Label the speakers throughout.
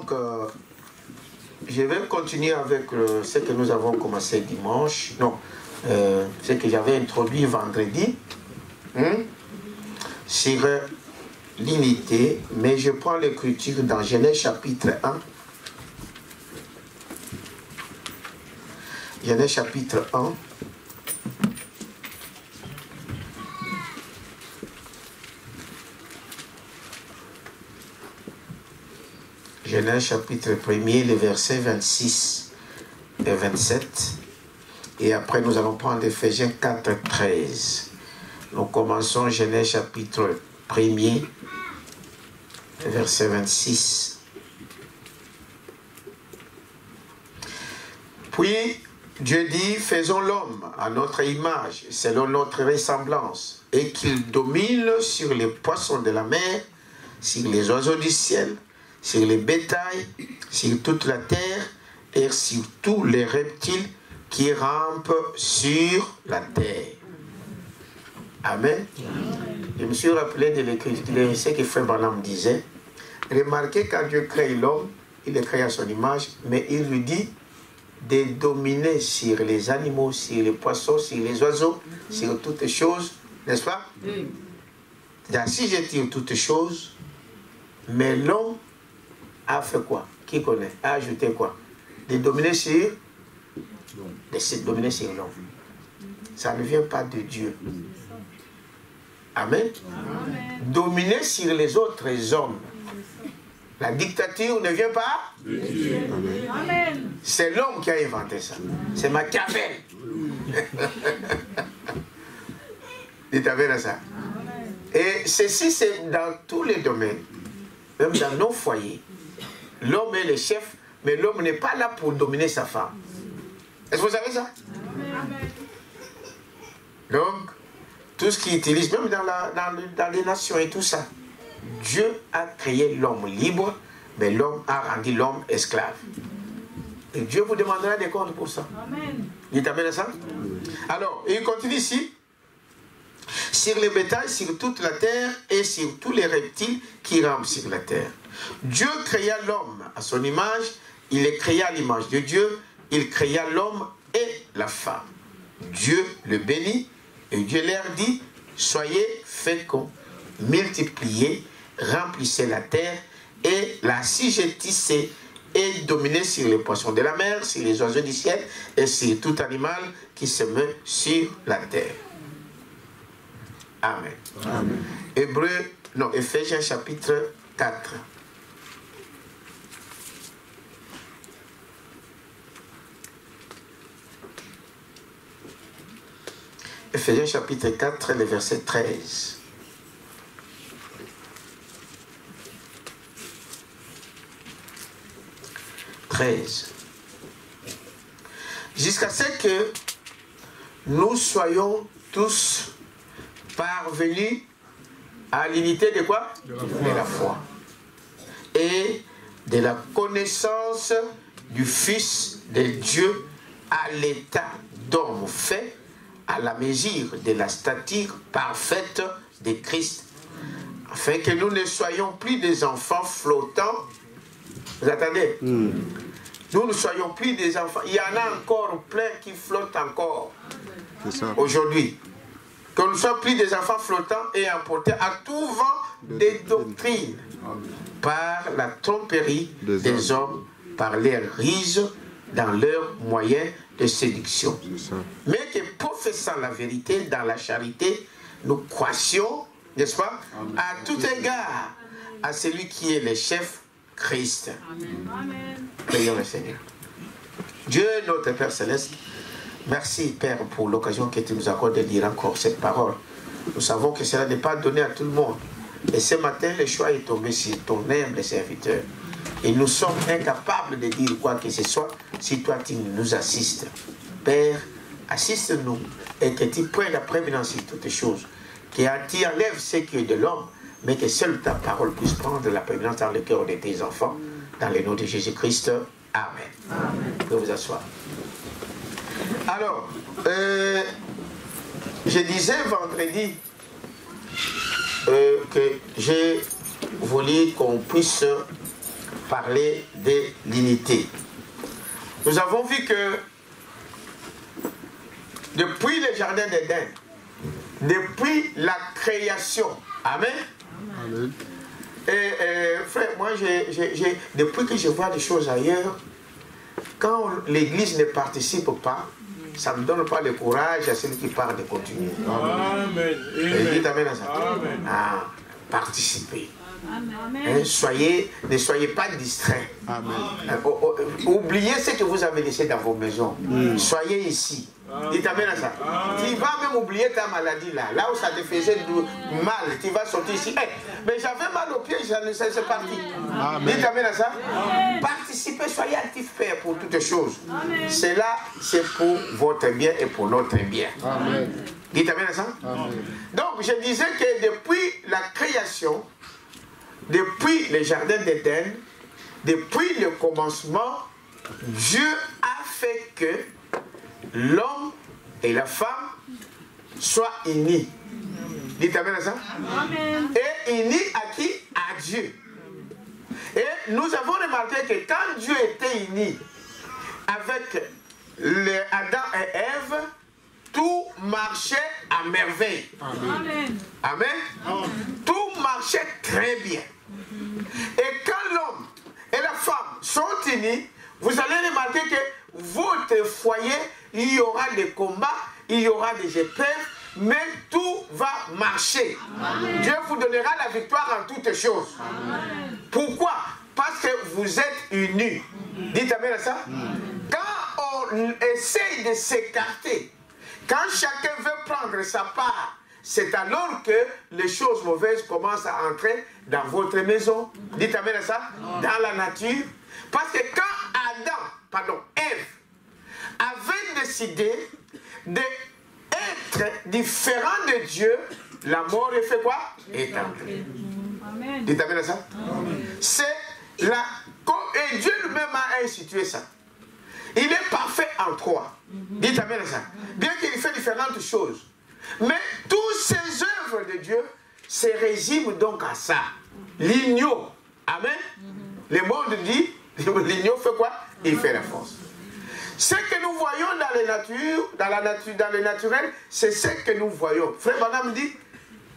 Speaker 1: Donc, je vais continuer avec ce que nous avons commencé dimanche. Non, ce que j'avais introduit vendredi. Sur l'unité, mais je prends l'écriture dans Genèse chapitre 1. Genèse chapitre 1. Genèse chapitre 1er, les versets 26 et 27. Et après, nous allons prendre Éphésiens 4, 13. Nous commençons Genèse chapitre 1er, verset 26. Puis Dieu dit, faisons l'homme à notre image, selon notre ressemblance, et qu'il domine sur les poissons de la mer, sur les oiseaux du ciel, sur les bétails, sur toute la terre, et sur tous les reptiles qui rampent sur la terre. Amen. Je me suis rappelé de ce que Frère Branham disait. Remarquez, quand Dieu crée l'homme, il le crée à son image, mais il lui dit de dominer sur les animaux, sur les poissons, sur les oiseaux, sur toutes choses, n'est-ce pas? Si je tire toutes choses, mais l'homme a fait quoi? Qui connaît? A ajouté quoi? De dominer sur l'homme. Ça ne vient pas de Dieu. Amen. Amen. Dominer sur les autres hommes. La dictature ne vient pas de Dieu. Amen. C'est l'homme qui a inventé ça. C'est Machiavel. Dites Amen ça. Et ceci, c'est dans tous les domaines. Même dans nos foyers. L'homme est le chef, mais l'homme n'est pas là pour dominer sa femme. Est-ce que vous savez ça? Amen. Donc, tout ce qui utilise, même dans les nations et tout ça, Dieu a créé l'homme libre, mais l'homme a rendu l'homme esclave. Et Dieu vous demandera des comptes pour ça. Amen. Dites Amen à ça? Alors, il continue ici. Sur les bétails, sur toute la terre et sur tous les reptiles qui rampent sur la terre. Dieu créa l'homme à son image, il les créa à l'image de Dieu, il créa l'homme et la femme. Dieu le bénit et Dieu leur dit, soyez féconds, multipliez, remplissez la terre et la assujettissez et dominez sur les poissons de la mer, sur les oiseaux du ciel et sur tout animal qui se met sur la terre. Amen. Amen. Éphésiens chapitre 4. Éphésiens chapitre 4, le verset 13. Jusqu'à ce que nous soyons tous parvenus à l'unité de quoi? De la foi. Et de la connaissance du Fils de Dieu à l'état d'homme fait, à la mesure de la stature parfaite de Christ, afin que nous ne soyons plus des enfants flottants. Vous attendez? Nous ne soyons plus des enfants. Il y en a encore plein qui flottent encore aujourd'hui. Que nous ne soyons plus des enfants flottants et emportés à tout vent des doctrines par la tromperie des hommes, par leurs rises dans leurs moyens de séduction. Mais que professant la vérité dans la charité, nous croissions, n'est-ce pas, à tout égard à celui qui est le chef, Christ. Amen. Prions le Seigneur. Dieu, notre Père Céleste, merci Père pour l'occasion que tu nous accordes de lire encore cette parole. Nous savons que cela n'est pas donné à tout le monde. Et ce matin, le choix est tombé sur ton humble serviteur. Et nous sommes incapables de dire quoi que ce soit si toi tu nous assistes. Père, assiste-nous et que tu prennes la prééminence sur toutes choses. Que tu enlèves ce qui est de l'homme, mais que seule ta parole puisse prendre la prééminence dans le cœur de tes enfants. Dans le nom de Jésus-Christ. Amen. Amen. Vous pouvez vous asseoir. Alors, je disais vendredi que j'ai voulu qu'on puisse parler de l'unité. Nous avons vu que depuis le jardin d'Éden, depuis la création, amen. Amen. Et frère, moi, depuis que je vois des choses ailleurs, quand l'Église ne participe pas, ça ne me donne pas le courage à celui qui parle de continuer. Amen. Et dites amen à ça. Amen. Ah, participez. Hein, ne soyez pas distraits. Oubliez ce que vous avez laissé dans vos maisons. Soyez ici. Dites amen à ça. Tu vas même oublier ta maladie là. Là où ça te faisait mal, tu vas sortir ici. Hey, mais j'avais mal au pied, c'est parti. Dites amen à ça. Participez, soyez actifs, Père, pour toutes choses. Cela, c'est pour votre bien et pour notre bien. Amen. Dites amen à ça. Amen. Donc, je disais que depuis la création, depuis le jardin d'Éden, depuis le commencement, Dieu a fait que l'homme et la femme soient unis. Dites amen à ça. Amen. Et unis à qui? À Dieu. Et nous avons remarqué que quand Dieu était uni avec Adam et Ève, tout marchait à merveille. Amen. Amen. Amen. Tout marchait très bien. Et quand l'homme et la femme sont unis, vous allez remarquer que votre foyer, il y aura des combats, il y aura des épreuves, mais tout va marcher. Amen. Dieu vous donnera la victoire en toutes choses. Amen. Pourquoi? Parce que vous êtes unis. Dites amen à ça. Quand on essaye de s'écarter, quand chacun veut prendre sa part, c'est alors que les choses mauvaises commencent à entrer dans votre maison. Dites amen à ça. Dans la nature. Parce que quand Ève avait décidé d'être différent de Dieu, la mort est fait quoi? Est entrée. Dites amen à ça. C'est la... Et Dieu lui-même a institué ça. Il est parfait en trois. Dites amen à ça. Bien qu'il fait différentes choses. Mais toutes ces œuvres de Dieu se résument donc à ça. L'igno. Amen. Le monde dit, l'igno fait quoi? Il fait la force. Ce que nous voyons dans le naturel, c'est ce que nous voyons. Frère Branham dit,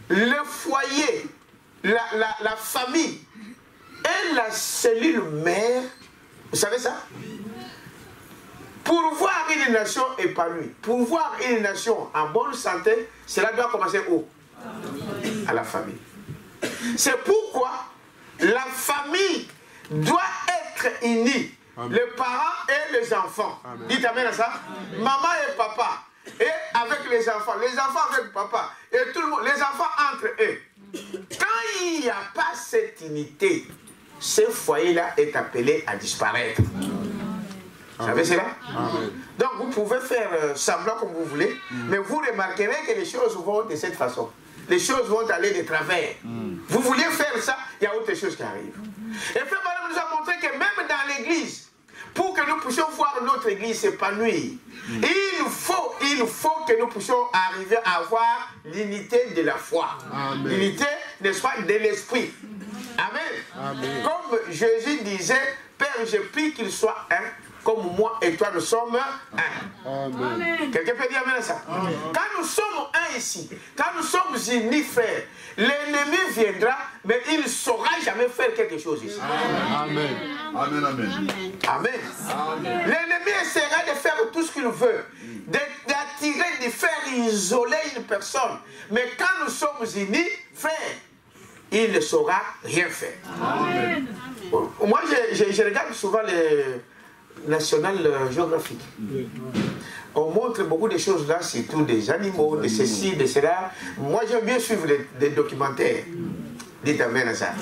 Speaker 1: le foyer, la famille et la cellule mère, vous savez ça? Pour voir une nation épanouie, pour voir une nation en bonne santé, cela doit commencer où? À la famille. C'est pourquoi la famille doit être unie. Amen. Les parents et les enfants. Amen. Dites amen à ça. Maman et papa. Et avec les enfants avec papa. Et tout le monde, les enfants entre eux. Quand il n'y a pas cette unité, ce foyer-là est appelé à disparaître. Vous savez cela? Amen. Donc vous pouvez faire semblant comme vous voulez, mais vous remarquerez que les choses vont de cette façon. Les choses vont aller de travers. Vous vouliez faire ça, il y a autre chose qui arrive. Et Frère Branham nous a montré que même dans l'église, pour que nous puissions voir notre église s'épanouir, il faut que nous puissions arriver à avoir l'unité de la foi. L'unité, n'est-ce pas, de l'esprit. Amen. Amen. Comme Jésus disait, Père, je prie qu'il soit un, comme moi et toi nous sommes un. Amen. Quelqu'un peut dire amen à ça? Amen. Quand nous sommes un ici, quand nous sommes unis, frères, l'ennemi viendra, mais il ne saura jamais faire quelque chose ici.
Speaker 2: Amen. Amen. Amen.
Speaker 1: Amen. Amen. L'ennemi essaiera de faire tout ce qu'il veut, d'attirer, de faire isoler une personne. Mais quand nous sommes unis, frères, il ne saura rien faire. Amen. Moi, je regarde souvent les National Geographic. On montre beaucoup de choses là, surtout des animaux, de ceci, de cela. Moi, j'aime bien suivre les documentaires. Dites amen à ça.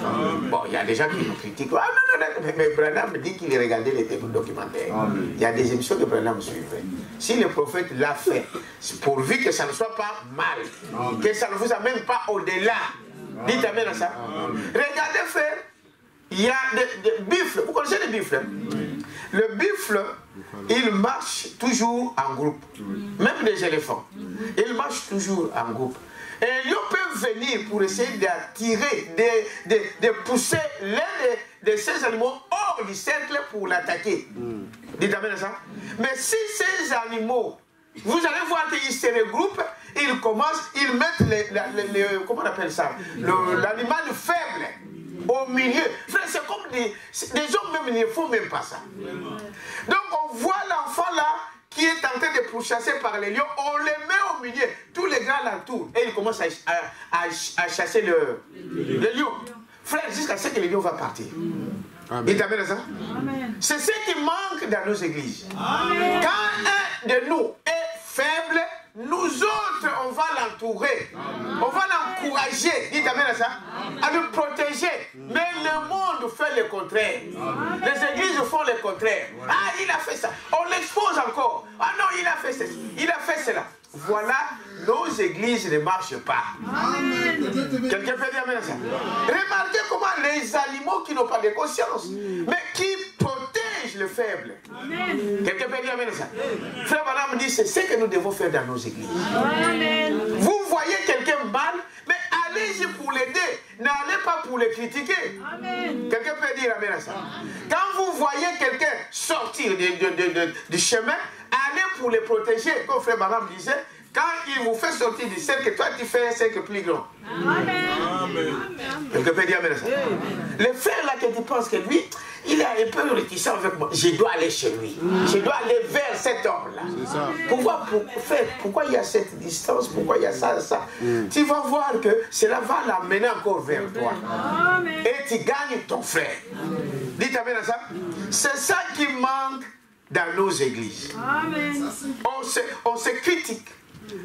Speaker 1: Bon, il y a des gens qui nous critiquent. Ah non, mais Branham dit qu'il regardait les documentaires. Il y a des émissions que Branham suivait. Si le prophète l'a fait, pourvu que ça ne soit pas mal, que ça ne vous amène pas au-delà. Dites amen à ça. Regardez, frère, il y a des buffles. Vous connaissez les buffles? Le buffle, il marche toujours en groupe. Même les éléphants. Ils marchent toujours en groupe. Et ils peuvent venir pour essayer d'attirer, de pousser l'un de ces animaux hors du cercle pour l'attaquer. Dites amen à ça. Mais si ces animaux, vous allez voir qu'ils se regroupent, ils commencent, ils mettent comment on appelle ça, l'animal faible au milieu. Frère, c'est comme des hommes même, ils ne font même pas ça. Donc on voit l'enfant là qui est en train de pourchasser par les lions, on le met au milieu, tous les gars l'entourent et ils commencent à chasser le lion. Frère, jusqu'à ce que le lion va partir. Il t'amène à ça? C'est ce qui manque dans nos églises. Amen. Quand un de nous est faible, nous autres, on va l'entourer. On va l'encourager. Il t'amène à ça? À le protéger. Mais le monde fait le contraire. Les églises font le contraire. Ah, il a fait ça. On l'expose encore. Ah non, il a fait ça. Il a fait cela. Voilà, nos églises ne marchent pas. Quelqu'un peut dire amen à ça? Remarquez comment les animaux qui n'ont pas de conscience, mais qui protègent le faible. Quelqu'un peut dire amen à ça? Frère Branham dit, c'est ce que nous devons faire dans nos églises. Amen. Vous voyez quelqu'un mal, mais allez-y pour l'aider. N'allez pas pour le critiquer. Quelqu'un peut dire amen à ça? Quand vous voyez quelqu'un sortir du chemin, allez pour les protéger. Comme frère Branham disait, quand il vous fait sortir du cercle, toi tu fais un cercle plus grand. Amen. Quelqu'un peut dire amen à ça? Le frère là que tu penses que lui, il est un peu réticent avec moi. Je dois aller chez lui. Je dois aller vers cet homme-là. Pourquoi il y a cette distance? Pourquoi il y a ça? Tu vas voir que cela va l'amener encore vers toi. Amen. Et tu gagnes ton frère. Dites amen à ça? C'est ça qui manque dans nos églises. Amen. On se critique.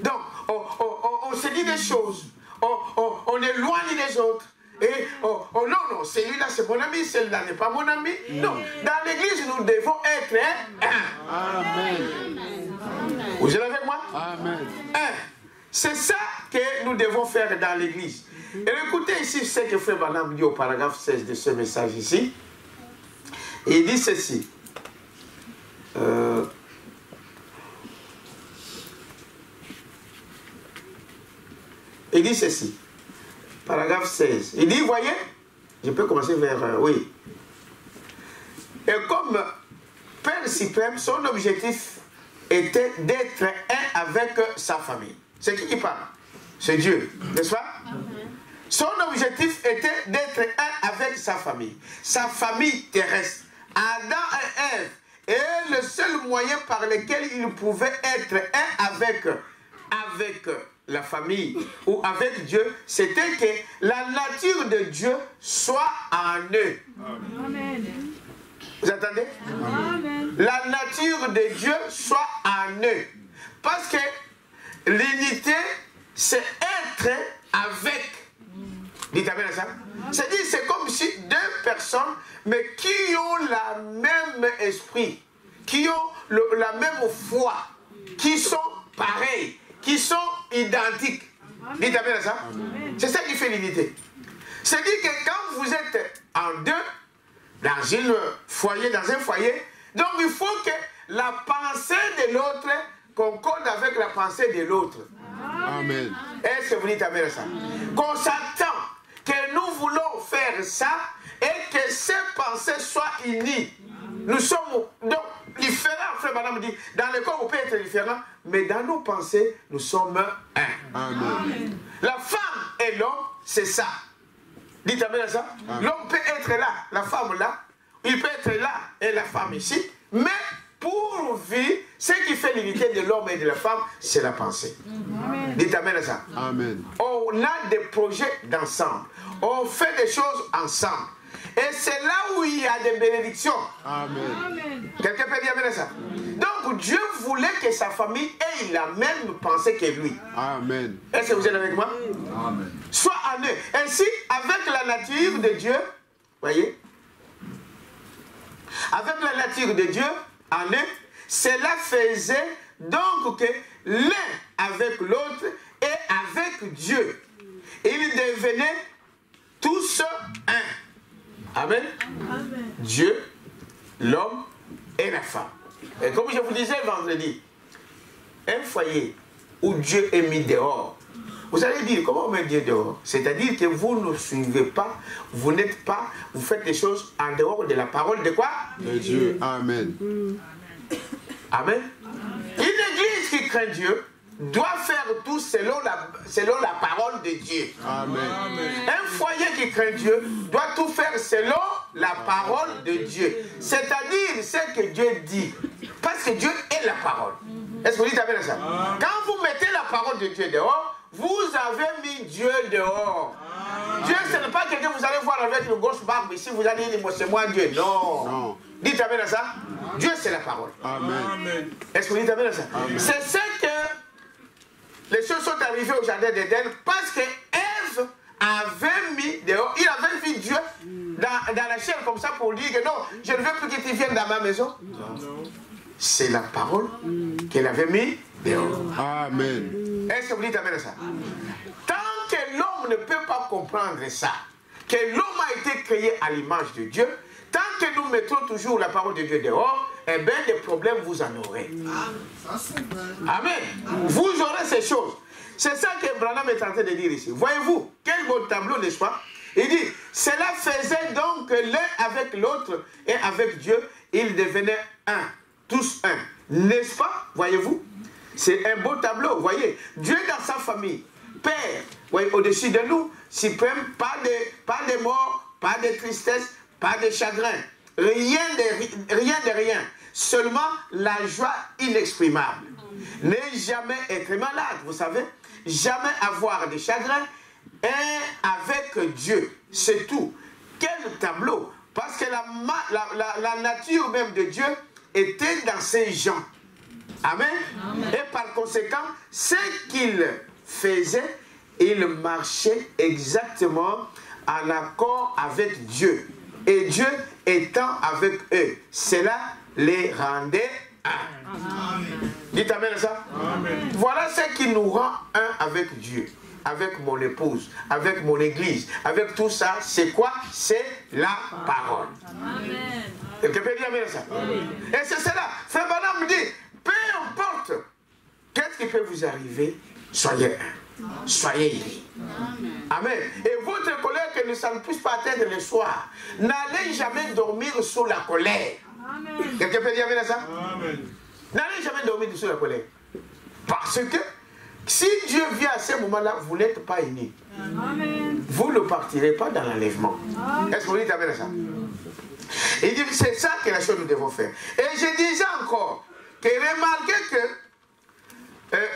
Speaker 1: Donc, on se dit des choses. On éloigne les autres. Et non, celui-là c'est mon ami, celui-là n'est pas mon ami. Non, dans l'église nous devons être un. Amen. Vous êtes avec moi? Amen. C'est ça que nous devons faire dans l'église. Et écoutez ici ce que frère Branham dit au paragraphe 16 de ce message ici. Il dit ceci. Il dit ceci. Paragraphe 16. Il dit, voyez, je peux commencer vers... oui. Et comme Père suprême, son objectif était d'être un avec sa famille. C'est qui parle? C'est Dieu, n'est-ce pas? Son objectif était d'être un avec sa famille terrestre. Adam et Ève. Et le seul moyen par lequel il pouvait être un avec la famille ou avec Dieu, c'était que la nature de Dieu soit en eux. Amen. Vous entendez? Amen. La nature de Dieu soit en eux. Parce que l'unité, c'est être avec. Dites amen à ça. C'est-à-dire, c'est comme si deux personnes, mais qui ont le même esprit, qui ont la même foi, qui sont pareils, qui sont identiques. Dites amen à ça. C'est ça qui fait l'unité. C'est-à-dire que quand vous êtes en deux, dans un foyer, donc il faut que la pensée de l'autre concorde avec la pensée de l'autre. Amen. Est-ce que vous dites amen à ça? Qu'on s'attend que nous voulons faire ça et que ces pensées soient unies. Nous sommes donc différents, frère madame dit. Dans le corps, on peut être différents, mais dans nos pensées, nous sommes un. Amen. La femme et l'homme, c'est ça. Dites amen à ça. L'homme peut être là, la femme là, il peut être là et la femme ici, mais pour vivre, ce qui fait l'unité de l'homme et de la femme, c'est la pensée. Amen. Dites amen à ça. Amen. On a des projets d'ensemble. On fait des choses ensemble. Et c'est là où il y a des bénédictions. Amen. Quelqu'un peut dire amen à ça? Donc Dieu voulait que sa famille ait la même pensée que lui. Amen. Est-ce que vous êtes avec moi? Amen. Soit en eux. Ainsi, avec la nature de Dieu, voyez, avec la nature de Dieu en eux, cela faisait donc que l'un avec l'autre et avec Dieu, ils devenaient tous un. Amen. Amen. Dieu, l'homme et la femme. Et comme je vous disais vendredi, un foyer où Dieu est mis dehors, Vous allez dire, comment on met Dieu dehors? C'est-à-dire que vous ne suivez pas, vous n'êtes pas, vous faites des choses en dehors de la parole de quoi?
Speaker 2: De Dieu. Amen.
Speaker 1: Amen. Une église qui craint Dieu doit faire tout selon la parole de Dieu.
Speaker 2: Amen.
Speaker 1: Un foyer qui craint Dieu doit tout faire selon la parole de Dieu. C'est-à-dire ce que Dieu dit. Parce que Dieu est la parole. Est-ce que vous dites amen à ça? Quand vous mettez la parole de Dieu dehors, vous avez mis Dieu dehors. Dieu, ce n'est pas quelqu'un que vous allez voir avec une grosse barbe ici, vous allez dire, c'est moi Dieu. Non. Dites amen à ça. Dieu, c'est la parole.
Speaker 2: Amen.
Speaker 1: Est-ce que vous dites amen à ça? C'est ce que les choses sont arrivées au jardin d'Éden parce que Ève avait mis dehors, il avait vu Dieu dans la chair comme ça pour dire que non, je ne veux plus que tu viennes dans ma maison. C'est la parole qu'elle avait mis dehors.
Speaker 2: Amen.
Speaker 1: Est-ce que vous dites amen à ça? Tant que l'homme ne peut pas comprendre ça, que l'homme a été créé à l'image de Dieu, tant que nous mettons toujours la parole de Dieu dehors, eh bien des problèmes vous en aurez. Amen. Vous aurez ces choses. C'est ça que Branham est en train de dire ici. Voyez-vous, quel beau tableau, n'est-ce pas? Il dit, cela faisait donc que l'un avec l'autre et avec Dieu, ils devenaient un. Tous un. N'est-ce pas? Voyez-vous? C'est un beau tableau, voyez. Dieu dans sa famille, Père, voyez, au-dessus de nous, suprême, pas de mort, pas de tristesse, pas de chagrin. Rien de rien. Seulement la joie inexprimable. Ne jamais être malade, vous savez. Jamais avoir de chagrin. Et avec Dieu, c'est tout. Quel tableau! Parce que la nature même de Dieu était dans ces gens. Amen. Et par conséquent, ce qu'il faisait, il marchait exactement en accord avec Dieu. Et Dieu étant avec eux, cela les rendait un. Dites amen à ça. Amen. Voilà ce qui nous rend un avec Dieu, avec mon épouse, avec mon église, avec tout ça. C'est quoi? C'est la parole. Amen. Quelqu'un peut dire amen à ça? Amen. Et c'est cela. Frère Branham me dit, peu importe qu'est-ce qui peut vous arriver, soyez un. Soyez unis. Amen. Et votre colère que ne s'en puisse pas atteindre le soir, n'allez jamais dormir sous la colère. Amen. Quelqu'un peut dire amen à ça? Amen. N'allez jamais dormir sous la colère. Parce que si Dieu vient à ce moment-là, vous n'êtes pas unis. Amen. Vous ne partirez pas dans l'enlèvement. Est-ce que vous dites amen à ça? Il dit c'est ça que la chose nous devons faire. Et je disais encore que remarquez que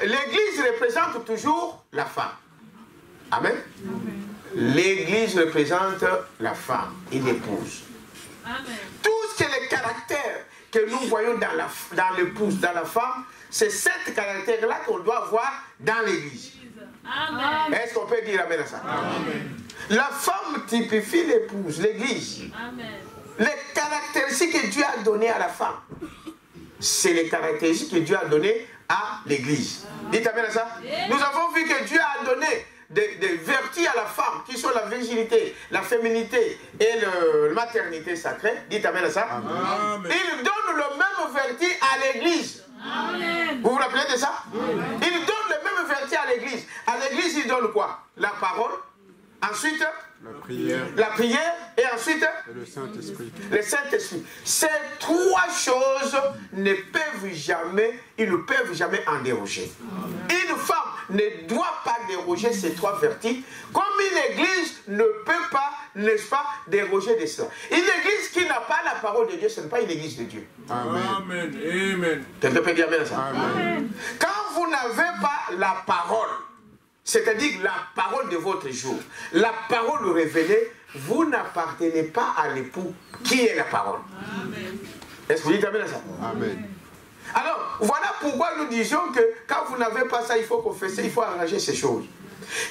Speaker 1: l'Église représente toujours la femme. Amen. L'Église représente la femme, une épouse. Amen. Tout ce que les caractères que nous voyons dans l'épouse, dans la femme, c'est cet caractère-là qu'on doit voir dans l'Église. Est-ce qu'on peut dire amen à ça? Amen. La femme typifie l'épouse, l'Église. Les caractéristiques que Dieu a données à la femme, c'est les caractéristiques que Dieu a données à l'Église. Dites amen à ça. Nous avons vu que Dieu a donné des vertus à la femme, qui sont la virginité, la féminité et la maternité sacrée. Dites amen à ça. Amen. Il donne le même vertu à l'Église. Vous vous rappelez de ça? Amen. Il donne le même vertu à l'Église. À l'Église, il donne quoi? La parole. Ensuite, la prière et ensuite
Speaker 2: le Saint-Esprit.
Speaker 1: Le Saint-Esprit. Ces trois choses ne peuvent jamais, ils ne peuvent jamais en déroger. Une femme ne doit pas déroger ces trois vertus, comme une église ne peut pas, n'est-ce pas, déroger de cela. Une église qui n'a pas la parole de Dieu, ce n'est pas une église de Dieu.
Speaker 2: Amen. Amen.
Speaker 1: Quelqu'un peut dire amen à ça?
Speaker 2: Amen.
Speaker 1: Quand vous n'avez pas la parole, c'est-à-dire la parole de votre jour, la parole révélée, vous n'appartenez pas à l'époux qui est la parole. Est-ce que vous dites amen à ça? Amen. Alors, voilà pourquoi nous disions que quand vous n'avez pas ça, il faut confesser, il faut arranger ces choses.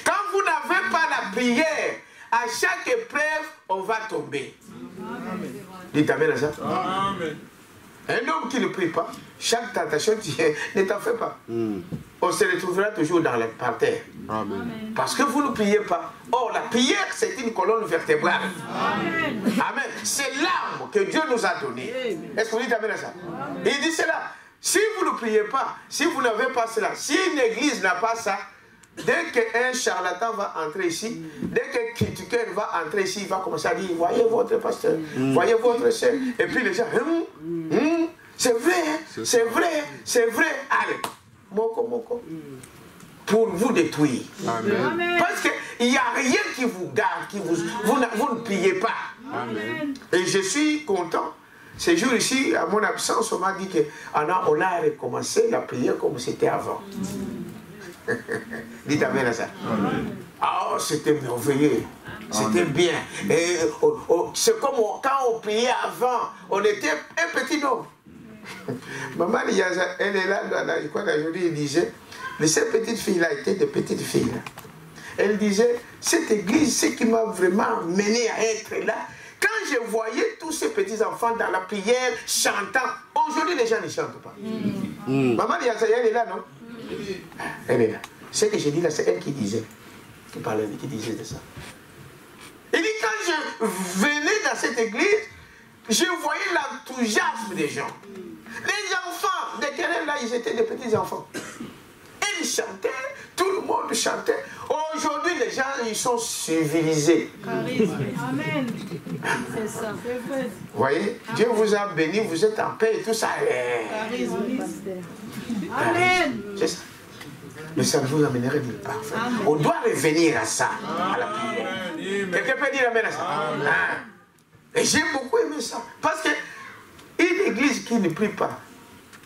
Speaker 1: Quand vous n'avez pas la prière, à chaque épreuve, on va tomber. Amen. Dites amen à ça? Amen. Un homme qui ne prie pas, chaque tentation, ne t'en fais pas. On se retrouvera toujours par terre. Amen. Parce que vous ne priez pas. Or, la prière, c'est une colonne vertébrale. Amen. Amen. C'est l'arme que Dieu nous a donnée. Est-ce que vous dites amen à ça? Et il dit cela. Si vous ne priez pas, si vous n'avez pas cela, si une église n'a pas ça, dès qu'un charlatan va entrer ici, dès qu'un critiqueur va entrer ici, il va commencer à dire, voyez votre pasteur, voyez votre chef. Et puis les gens, c'est vrai, c'est vrai, c'est vrai. Allez, moko. Pour vous détruire. Amen. Parce qu'il n'y a rien qui vous garde, vous ne priez pas. Amen. Et je suis content. Ces jours ici, à mon absence, on m'a dit qu'on a recommencé la prière comme c'était avant. Dites amen à ça. Ah, oh, c'était merveilleux. C'était bien. C'est comme quand on priait avant, on était un petit nombre. Maman Liaza, elle est là, je crois qu'aujourd'hui, elle disait, mais ces petites filles-là étaient des petites filles. Elle disait, cette église, ce qui m'a vraiment mené à être là, quand je voyais tous ces petits-enfants dans la prière, chantant, aujourd'hui les gens ne chantent pas. Maman Liaza, elle est là, non? Elle est là. Ce que je dis là, c'est elle qui disait, qui disait de ça. Elle dit, quand je venais dans cette église, je voyais l'enthousiasme des gens. Les enfants, desquels là, ils étaient des petits-enfants. Ils chantaient, tout le monde chantait. Aujourd'hui, les gens, ils sont civilisés.
Speaker 3: Amen. C'est ça.
Speaker 1: Vous voyez, Dieu vous a béni, vous êtes en paix et tout ça.
Speaker 3: Amen.
Speaker 1: C'est ça. Mais ça vous amènerait nulle part. On doit revenir à ça, à la prière. Quelqu'un peut dire amen à ça? Et j'ai beaucoup aimé ça. Parce que une église qui ne prie pas,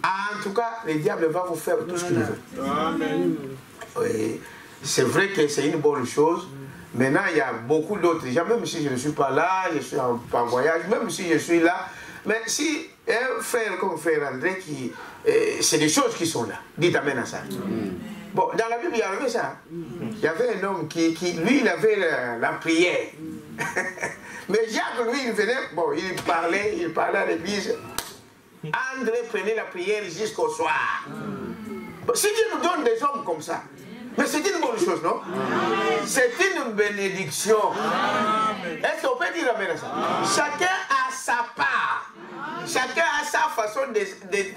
Speaker 1: en tout cas, le diable va vous faire tout ce qu'il veut. Amen. Oui, c'est vrai que c'est une bonne chose. Maintenant, il y a beaucoup d'autres gens, même si je ne suis pas là, je suis en voyage, même si je suis là. Mais si un frère comme frère André, c'est des choses qui sont là. Dites amen à ça. Bon, dans la Bible, il y avait ça. Il y avait un homme qui lui, il avait la prière. Mais Jacques, lui, il venait, bon, il parlait à l'église. André prenait la prière jusqu'au soir. Bon, si Dieu nous donne des hommes comme ça, mais c'est une bonne chose, non? C'est une bénédiction. Est-ce qu'on peut dire amen à ça? Chacun a sa part. Chacun a sa façon de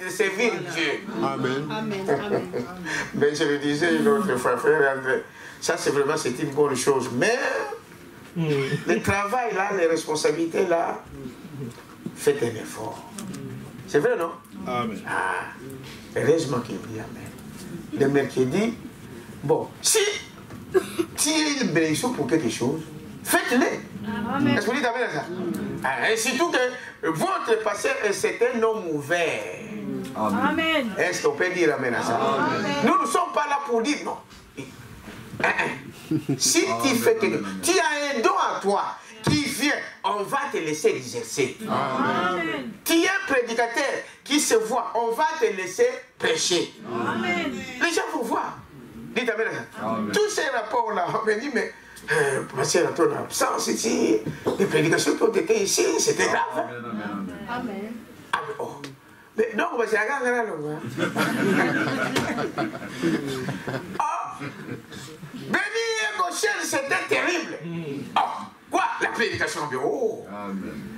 Speaker 1: servir Dieu. Amen. Mais je le disais une autre fois, frère André, ça c'est vraiment une bonne chose. Mais le travail là, les responsabilités là, faites un effort. C'est vrai, non? Amen. Ah, heureusement qu'il dit amen. Le mercredi, bon, si tu as une bénédiction pour quelque chose, faites-le. Est-ce que vous dites amen à ça? Ah, et surtout que votre passé, c'est un homme ouvert. Amen. Est-ce qu'on peut dire amen à ça? Amen. Nous ne sommes pas là pour dire non. Si tu fais quelque chose, tu as un don à toi qui vient, on va te laisser exercer. Amen. Tu es un prédicateur qui se voit, on va te laisser prêcher. Amen. Les gens vont voir. Dites amen à ça. Tous ces rapports-là, on me dit, mais passer à ton absence ici, les prédications qui ont été ici, c'était grave. Amen. Ah, mais oh. Mais non, c'est la grande. Oh, béni et Goshen, c'était terrible. Oh, quoi? La prédication en bureau.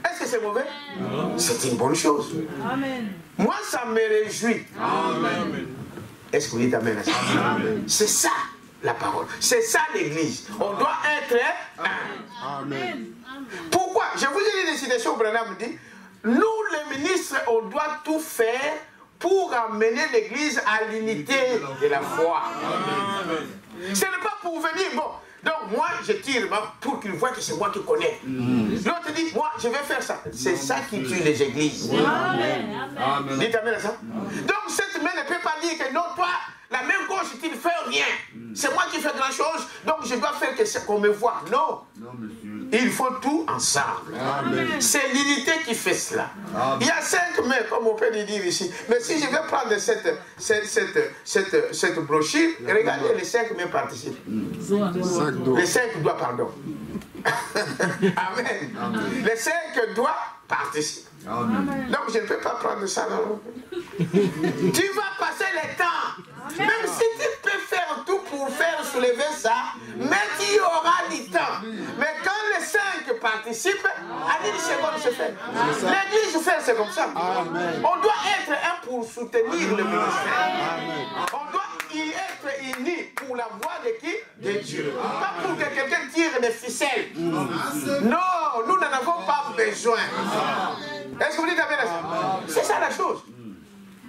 Speaker 1: Est-ce que c'est mauvais? C'est une bonne chose. Amen. Moi, ça me réjouit. Amen. Est-ce que vous dites amen à ça? C'est ça la parole. C'est ça l'église. On doit être un. Amen. Pourquoi? Je vous ai dit des citations où Branham dit, nous les ministres, on doit tout faire pour amener l'église à l'unité de la foi. Amen. Ce n'est pas pour venir, bon. Donc moi, je tire pour qu'ils voient que c'est moi qui connais. L'autre dit, moi, je vais faire ça. C'est ça qui tue les églises. Amen. Dites amen à ça. Donc cette main ne peut pas dire que non, toi, la main gauche, tu ne fais rien. C'est moi qui fais grand chose, donc je dois faire que c'est qu'on me voit. Non. Il faut tout ensemble. C'est l'unité qui fait cela. Amen. Il y a 5 mains, comme on peut le dire ici. Mais si je vais prendre cette brochure, regardez, les 5 mains participent. Les 5 doigts, pardon. Amen. Les 5 doigts participent. Amen. Donc je ne peux pas prendre ça dans le... Tu vas passer le temps. Amen. Même si tu peux faire tout pour faire soulever ça, mais tu auras du temps. Mais quand les 5 participent, à 10 secondes se fait. L'église fait, c'est comme ça. Amen. On doit être un pour soutenir le ministère. On doit y être unis pour pour la gloire de qui? De Dieu. Pas pour que quelqu'un tire des ficelles. Non, nous n'en avons pas besoin. Est-ce que vous dites amen à ça? C'est ça la chose.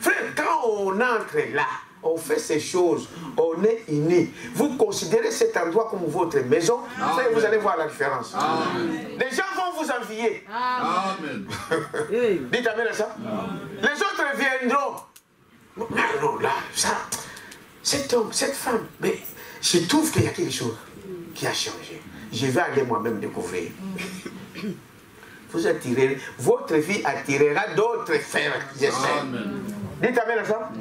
Speaker 1: Frère, quand on entre là, on fait ces choses, on est unis. Vous considérez cet endroit comme votre maison, frère, vous allez voir la différence. Les gens vont vous envier.
Speaker 2: Amen.
Speaker 1: Dites amen à ça. Les autres viendront. Non, là, ça, cet homme, cette femme, mais je trouve qu'il y a quelque chose qui a changé. Je vais aller moi-même découvrir. Vous attirez, votre vie attirera d'autres frères, j'espère. Dites amen à ça.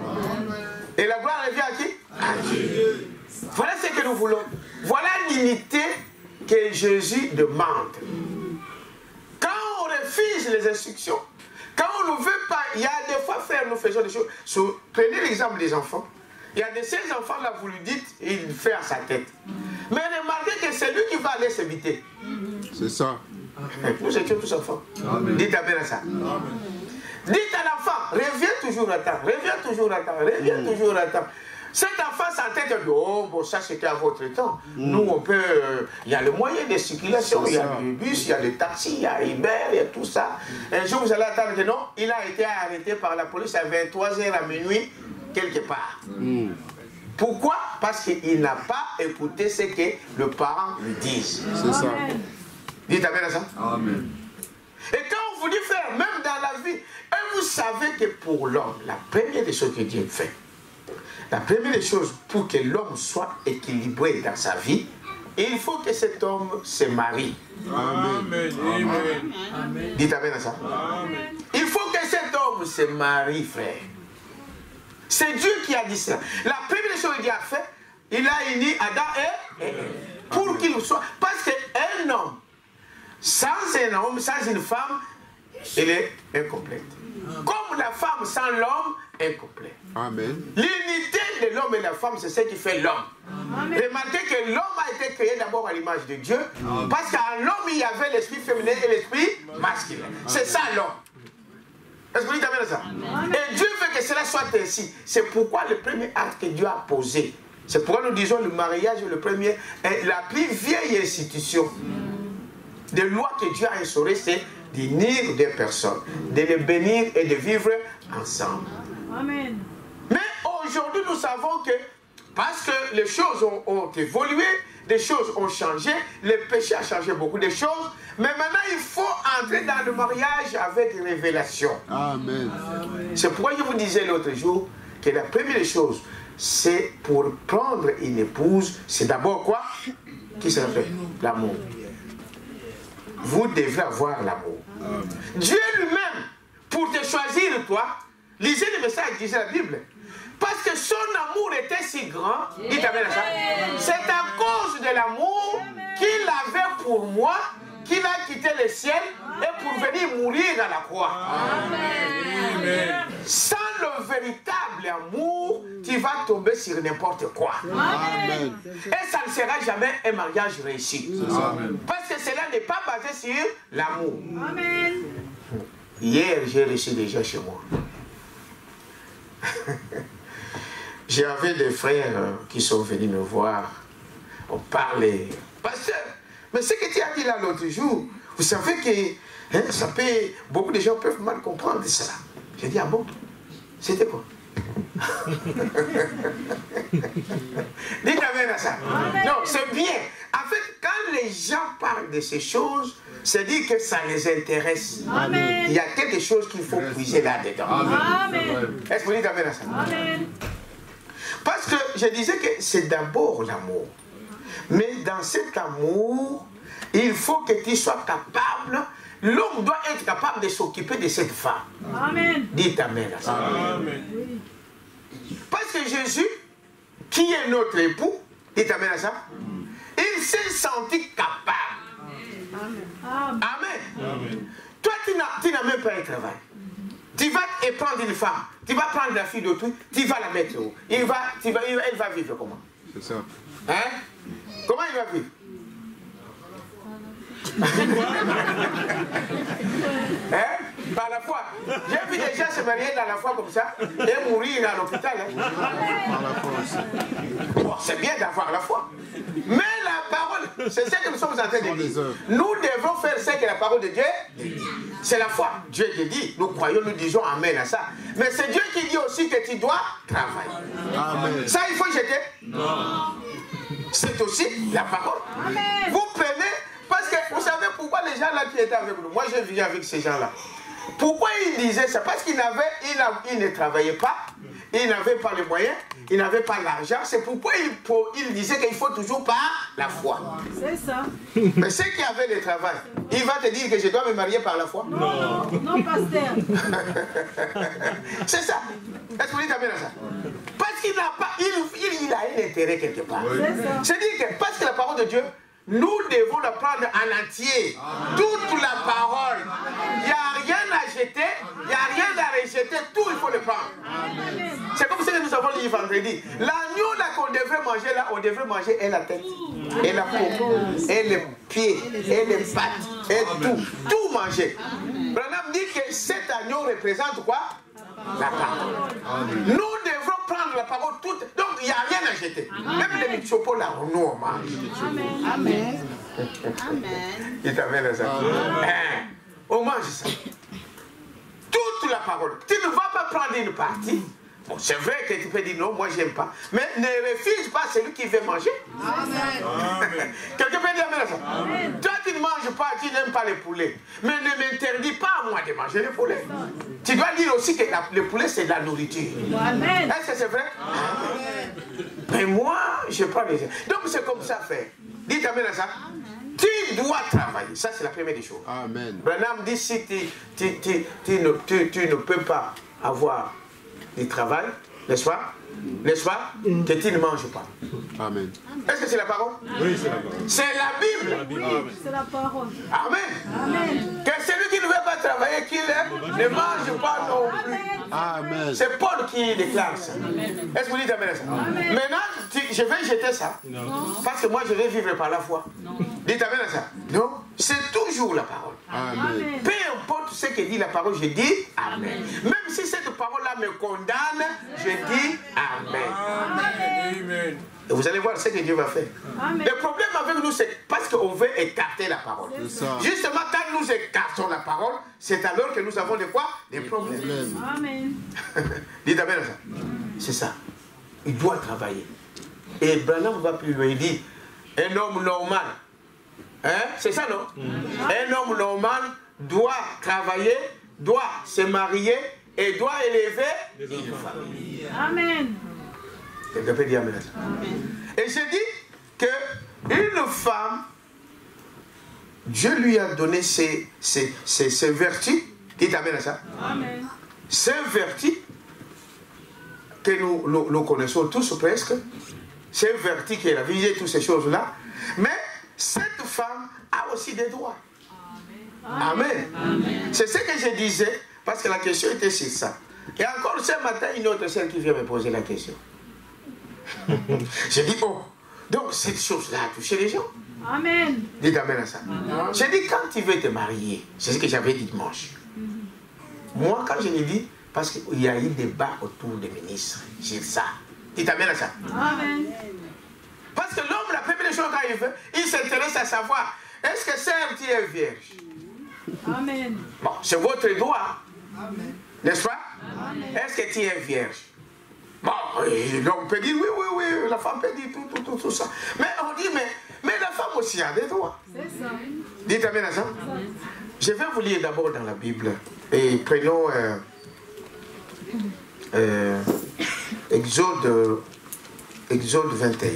Speaker 1: Et la gloire revient à qui? À Dieu. Voilà ce que nous voulons. Voilà l'unité que Jésus demande. Quand on refuse les instructions, quand on ne veut pas, il y a des fois, frère, nous faisons des choses. Prenez l'exemple des enfants. Il y a de ces enfants-là, vous lui dites, il fait à sa tête. Mais remarquez que c'est lui qui va aller s'éviter.
Speaker 2: C'est ça.
Speaker 1: Nous étions tous enfants. Amen. Dites amen à ça. Amen. Dites à l'enfant, reviens toujours à temps, reviens toujours à temps, reviens toujours à temps. Cet enfant s'entête de oh, bon, ça c'était à votre temps. Nous, on peut. Il y a le moyen de circulation, il y a le bus, il y a le taxi, il y a Uber, il y a tout ça. Un jour, vous allez attendre que non, il a été arrêté par la police à 23h à minuit, quelque part. Pourquoi? Parce qu'il n'a pas écouté ce que le parent lui dit.
Speaker 2: C'est ça.
Speaker 1: Dites amen à ça.
Speaker 2: Amen.
Speaker 1: Et quand on vous dit faire, même dans la vie, et vous savez que pour l'homme, la première des choses que Dieu fait, la première des choses pour que l'homme soit équilibré dans sa vie, il faut que cet homme se marie.
Speaker 2: Amen. Amen.
Speaker 3: Amen.
Speaker 1: Dites amen à ça.
Speaker 2: Amen.
Speaker 1: Il faut que cet homme se marie, frère. C'est Dieu qui a dit ça. La première chose que Dieu a fait, il a uni Adam et Ève pour qu'il soit. Parce qu'un homme, sans un homme, sans une femme, il est incomplète. Comme la femme sans l'homme, incomplète.
Speaker 2: Amen.
Speaker 1: L'unité de l'homme et la femme, c'est ce qui fait l'homme. Remarquez que l'homme a été créé d'abord à l'image de Dieu, parce qu'en l'homme, il y avait l'esprit féminin et l'esprit masculin. C'est ça l'homme. Est-ce que vous dites amen à ça? Et Dieu veut que cela soit ainsi. C'est pourquoi le premier acte que Dieu a posé, c'est pourquoi nous disons le mariage est le premier, la plus vieille institution de loi que Dieu a instaurée, c'est d'unir des personnes, de les bénir et de vivre ensemble.
Speaker 3: Amen.
Speaker 1: Mais aujourd'hui, nous savons que parce que les choses ont évolué, des choses ont changé, le péché a changé beaucoup de choses, mais maintenant il faut entrer dans le mariage avec révélation.
Speaker 2: Amen.
Speaker 1: C'est pourquoi je vous disais l'autre jour que la première chose, c'est pour prendre une épouse, c'est d'abord quoi? Qui ça fait? L'amour. Vous devrez avoir l'amour. Dieu lui-même, pour te choisir toi, lisez le message, disait la Bible. Parce que son amour était si grand, dites amen à ça. C'est à cause de l'amour qu'il avait pour moi, qu'il a quitté le ciel et pour venir mourir à la croix.
Speaker 2: Amen.
Speaker 1: Sans le véritable amour, tu vas tomber sur n'importe quoi.
Speaker 2: Amen.
Speaker 1: Et ça ne sera jamais un mariage réussi.
Speaker 2: Amen.
Speaker 1: Parce que cela n'est pas basé sur l'amour.
Speaker 3: Amen.
Speaker 1: Hier, j'ai reçu des gens chez moi. J'avais des frères qui sont venus me voir. On parlait. Pasteur, mais ce que tu as dit là l'autre jour, vous savez que ça peut, beaucoup de gens peuvent mal comprendre cela. J'ai dit, ah bon? C'était quoi? Dites amen à ça. Amen. Non, c'est bien. En fait, quand les gens parlent de ces choses, c'est dire que ça les intéresse.
Speaker 3: Amen.
Speaker 1: Il y a quelque chose qu'il faut puiser là-dedans.
Speaker 3: Amen.
Speaker 1: Est-ce que vous dites amen à ça?
Speaker 3: Amen.
Speaker 1: Parce que je disais que c'est d'abord l'amour. Mais dans cet amour, il faut que tu sois capable, l'homme doit être capable de s'occuper de cette femme.
Speaker 3: Amen.
Speaker 1: Dites amen à ça.
Speaker 2: Amen.
Speaker 1: Parce que Jésus, qui est notre époux, dites amen à ça, il s'est senti capable.
Speaker 3: Amen.
Speaker 1: Amen.
Speaker 2: Amen.
Speaker 1: Toi, tu n'as même pas un travail. Tu vas prendre une femme, tu vas prendre la fille d'autrui, tu vas la mettre où? Elle va vivre comment?
Speaker 2: C'est ça.
Speaker 1: Hein? Comment il va vivre? Hein? Par la foi. J'ai vu des gens se marier dans la foi comme ça et mourir à l'hôpital. Hein?
Speaker 2: Par la force.
Speaker 1: c'est bien d'avoir la foi. Mais la parole, c'est ce que nous sommes en train de dire. Nous devons faire ce que la parole de Dieu dit. C'est la foi. Dieu te dit. Nous croyons, nous disons amen à ça. Mais c'est Dieu qui dit aussi que tu dois travailler. Amen. Ça, il faut jeter? Non. C'est aussi la parole. Amen. Vous prenez, parce que vous savez pourquoi les gens là qui étaient avec nous, moi je vis avec ces gens-là. Pourquoi ils disaient ça? Parce qu'ils ne travaillaient pas, ils n'avaient pas les moyens, ils n'avaient pas l'argent. C'est pourquoi ils disaient qu'il faut toujours par la foi.
Speaker 3: C'est ça.
Speaker 1: Mais ceux qui avaient le travail, il va te dire que je dois me marier par la foi?
Speaker 3: Non, non, pasteur.
Speaker 1: C'est ça. Est-ce que vous dites à ça? Parce qu'il n'a pas, il a un intérêt quelque part. C'est-à-dire que parce que la parole de Dieu, nous devons la prendre en entier. Toute la parole. Il n'y a rien à jeter, il n'y a rien à rejeter, tout il faut le prendre. C'est comme ça que nous avons dit vendredi. L'agneau là qu'on devrait manger là, on devrait manger et la tête, et la peau, et les pieds, et les pattes, et tout. Tout manger. Branham dit que cet agneau représente quoi? La parole. Nous devrons prendre la parole toute. Donc il n'y a rien à jeter. Même les michopos là, nous on mange.
Speaker 3: Amen.
Speaker 4: Amen.
Speaker 1: Il t'amène à ça. On mange ça. Toute la parole. Tu ne vas pas prendre une partie. Bon, c'est vrai que tu peux dire non, moi j'aime pas. Mais ne refuse pas celui qui veut manger. Amen. Quelqu'un peut dire amen à ça? Amen. Toi tu ne manges pas, tu n'aimes pas les poulets. Mais ne m'interdis pas à moi de manger les poulets. Tu dois dire aussi que le poulet c'est de la nourriture.
Speaker 3: Amen.
Speaker 1: Est-ce que c'est vrai? Amen. Mais moi, je prends les... Donc c'est comme ça fait. Dites amen à ça. Tu dois travailler. Ça c'est la première des choses.
Speaker 2: Amen.
Speaker 1: Branham dit si tu ne peux pas avoir du travail, n'est-ce pas? N'est-ce pas? Que tu ne manges pas.
Speaker 2: Amen.
Speaker 1: Est-ce que c'est la parole?
Speaker 5: Oui, c'est la parole.
Speaker 1: C'est la Bible.
Speaker 3: Oui, c'est la parole.
Speaker 1: Amen.
Speaker 3: Amen.
Speaker 1: Que celui qui ne veut pas travailler, qu'il ne mange pas non plus.
Speaker 2: Amen.
Speaker 1: C'est Paul qui déclare ça. Est-ce que vous dites amen à ça?
Speaker 3: Amen.
Speaker 1: Maintenant, je vais jeter ça.
Speaker 5: Non.
Speaker 1: Parce que moi, je vais vivre par la foi. Dites amen à ça. Non, c'est toujours la parole.
Speaker 2: Amen.
Speaker 1: Peu importe ce que dit la parole, je dis Amen. Même si cette parole-là me condamne, je dis Amen.
Speaker 5: Amen.
Speaker 1: Et vous allez voir ce que Dieu va faire.
Speaker 3: Amen.
Speaker 1: Le problème avec nous, c'est parce qu'on veut écarter la parole.
Speaker 2: Ça.
Speaker 1: Justement, quand nous écartons la parole, c'est alors que nous avons des quoi? Des problèmes.
Speaker 3: Amen.
Speaker 1: Dites Amen à ça. C'est ça. Il doit travailler. Et Branham va plus loin. Il dit, un homme normal, hein? C'est ça, non? Un homme normal doit travailler, doit se marier et doit élever une famille.
Speaker 3: Amen.
Speaker 1: Quelqu'un peut dire Amen à ça. Et je dis qu'une femme, Dieu lui a donné ses vertus. Dites Amen à ça.
Speaker 3: Amen.
Speaker 1: Ces vertus que nous connaissons tous presque, ces vertus qui est la vie, toutes ces choses-là, mais cette femme a aussi des droits. Amen. Amen. C'est ce que je disais, parce que la question était sur ça. Et encore ce matin, une autre sœur qui vient me poser la question. J'ai dit, oh, donc cette chose-là a touché les gens.
Speaker 3: Amen.
Speaker 1: Dites Amen à ça. J'ai dit, quand tu veux te marier, c'est ce que j'avais dit dimanche. Moi, quand je l'ai dit, parce qu'il y a eu débat autour des ministres, j'ai ça. Dites Amen à ça.
Speaker 3: Amen.
Speaker 1: Parce que l'homme, la première chose quand il veut, il s'intéresse à savoir, est-ce que sœur, tu es vierge?
Speaker 3: Amen.
Speaker 1: Bon, c'est votre droit. N'est-ce pas?
Speaker 3: Amen.
Speaker 1: Est-ce que tu es vierge? Bon, l'homme peut dire oui, la femme peut dire tout ça. Mais on dit, mais la femme aussi a des droits.
Speaker 3: C'est ça.
Speaker 1: Dites Amen à ça. Je vais vous lire d'abord dans la Bible. Et prenons Exode 21.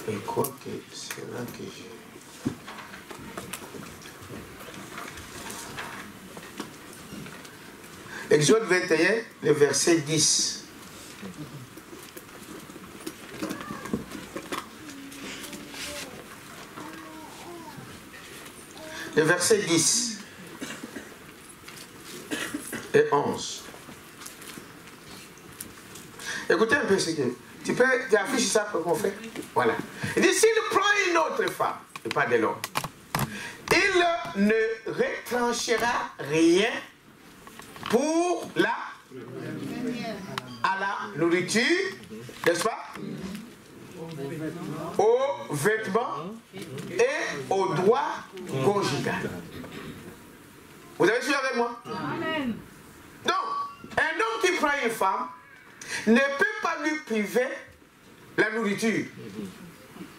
Speaker 1: Je crois que c'est là que j'ai... Exode 21, le verset 10. Le verset 10 et 11. Écoutez un peu ce que... Tu affiches ça pour qu'on fait. Voilà. Il dit, s'il prend une autre femme, et pas de l'homme, il ne retranchera rien pour à la nourriture n'est-ce pas? Aux vêtements et aux droits conjugal. Vous avez suivi avec moi?
Speaker 3: Amen.
Speaker 1: Donc, un homme qui prend une femme ne peut pas lui priver la nourriture.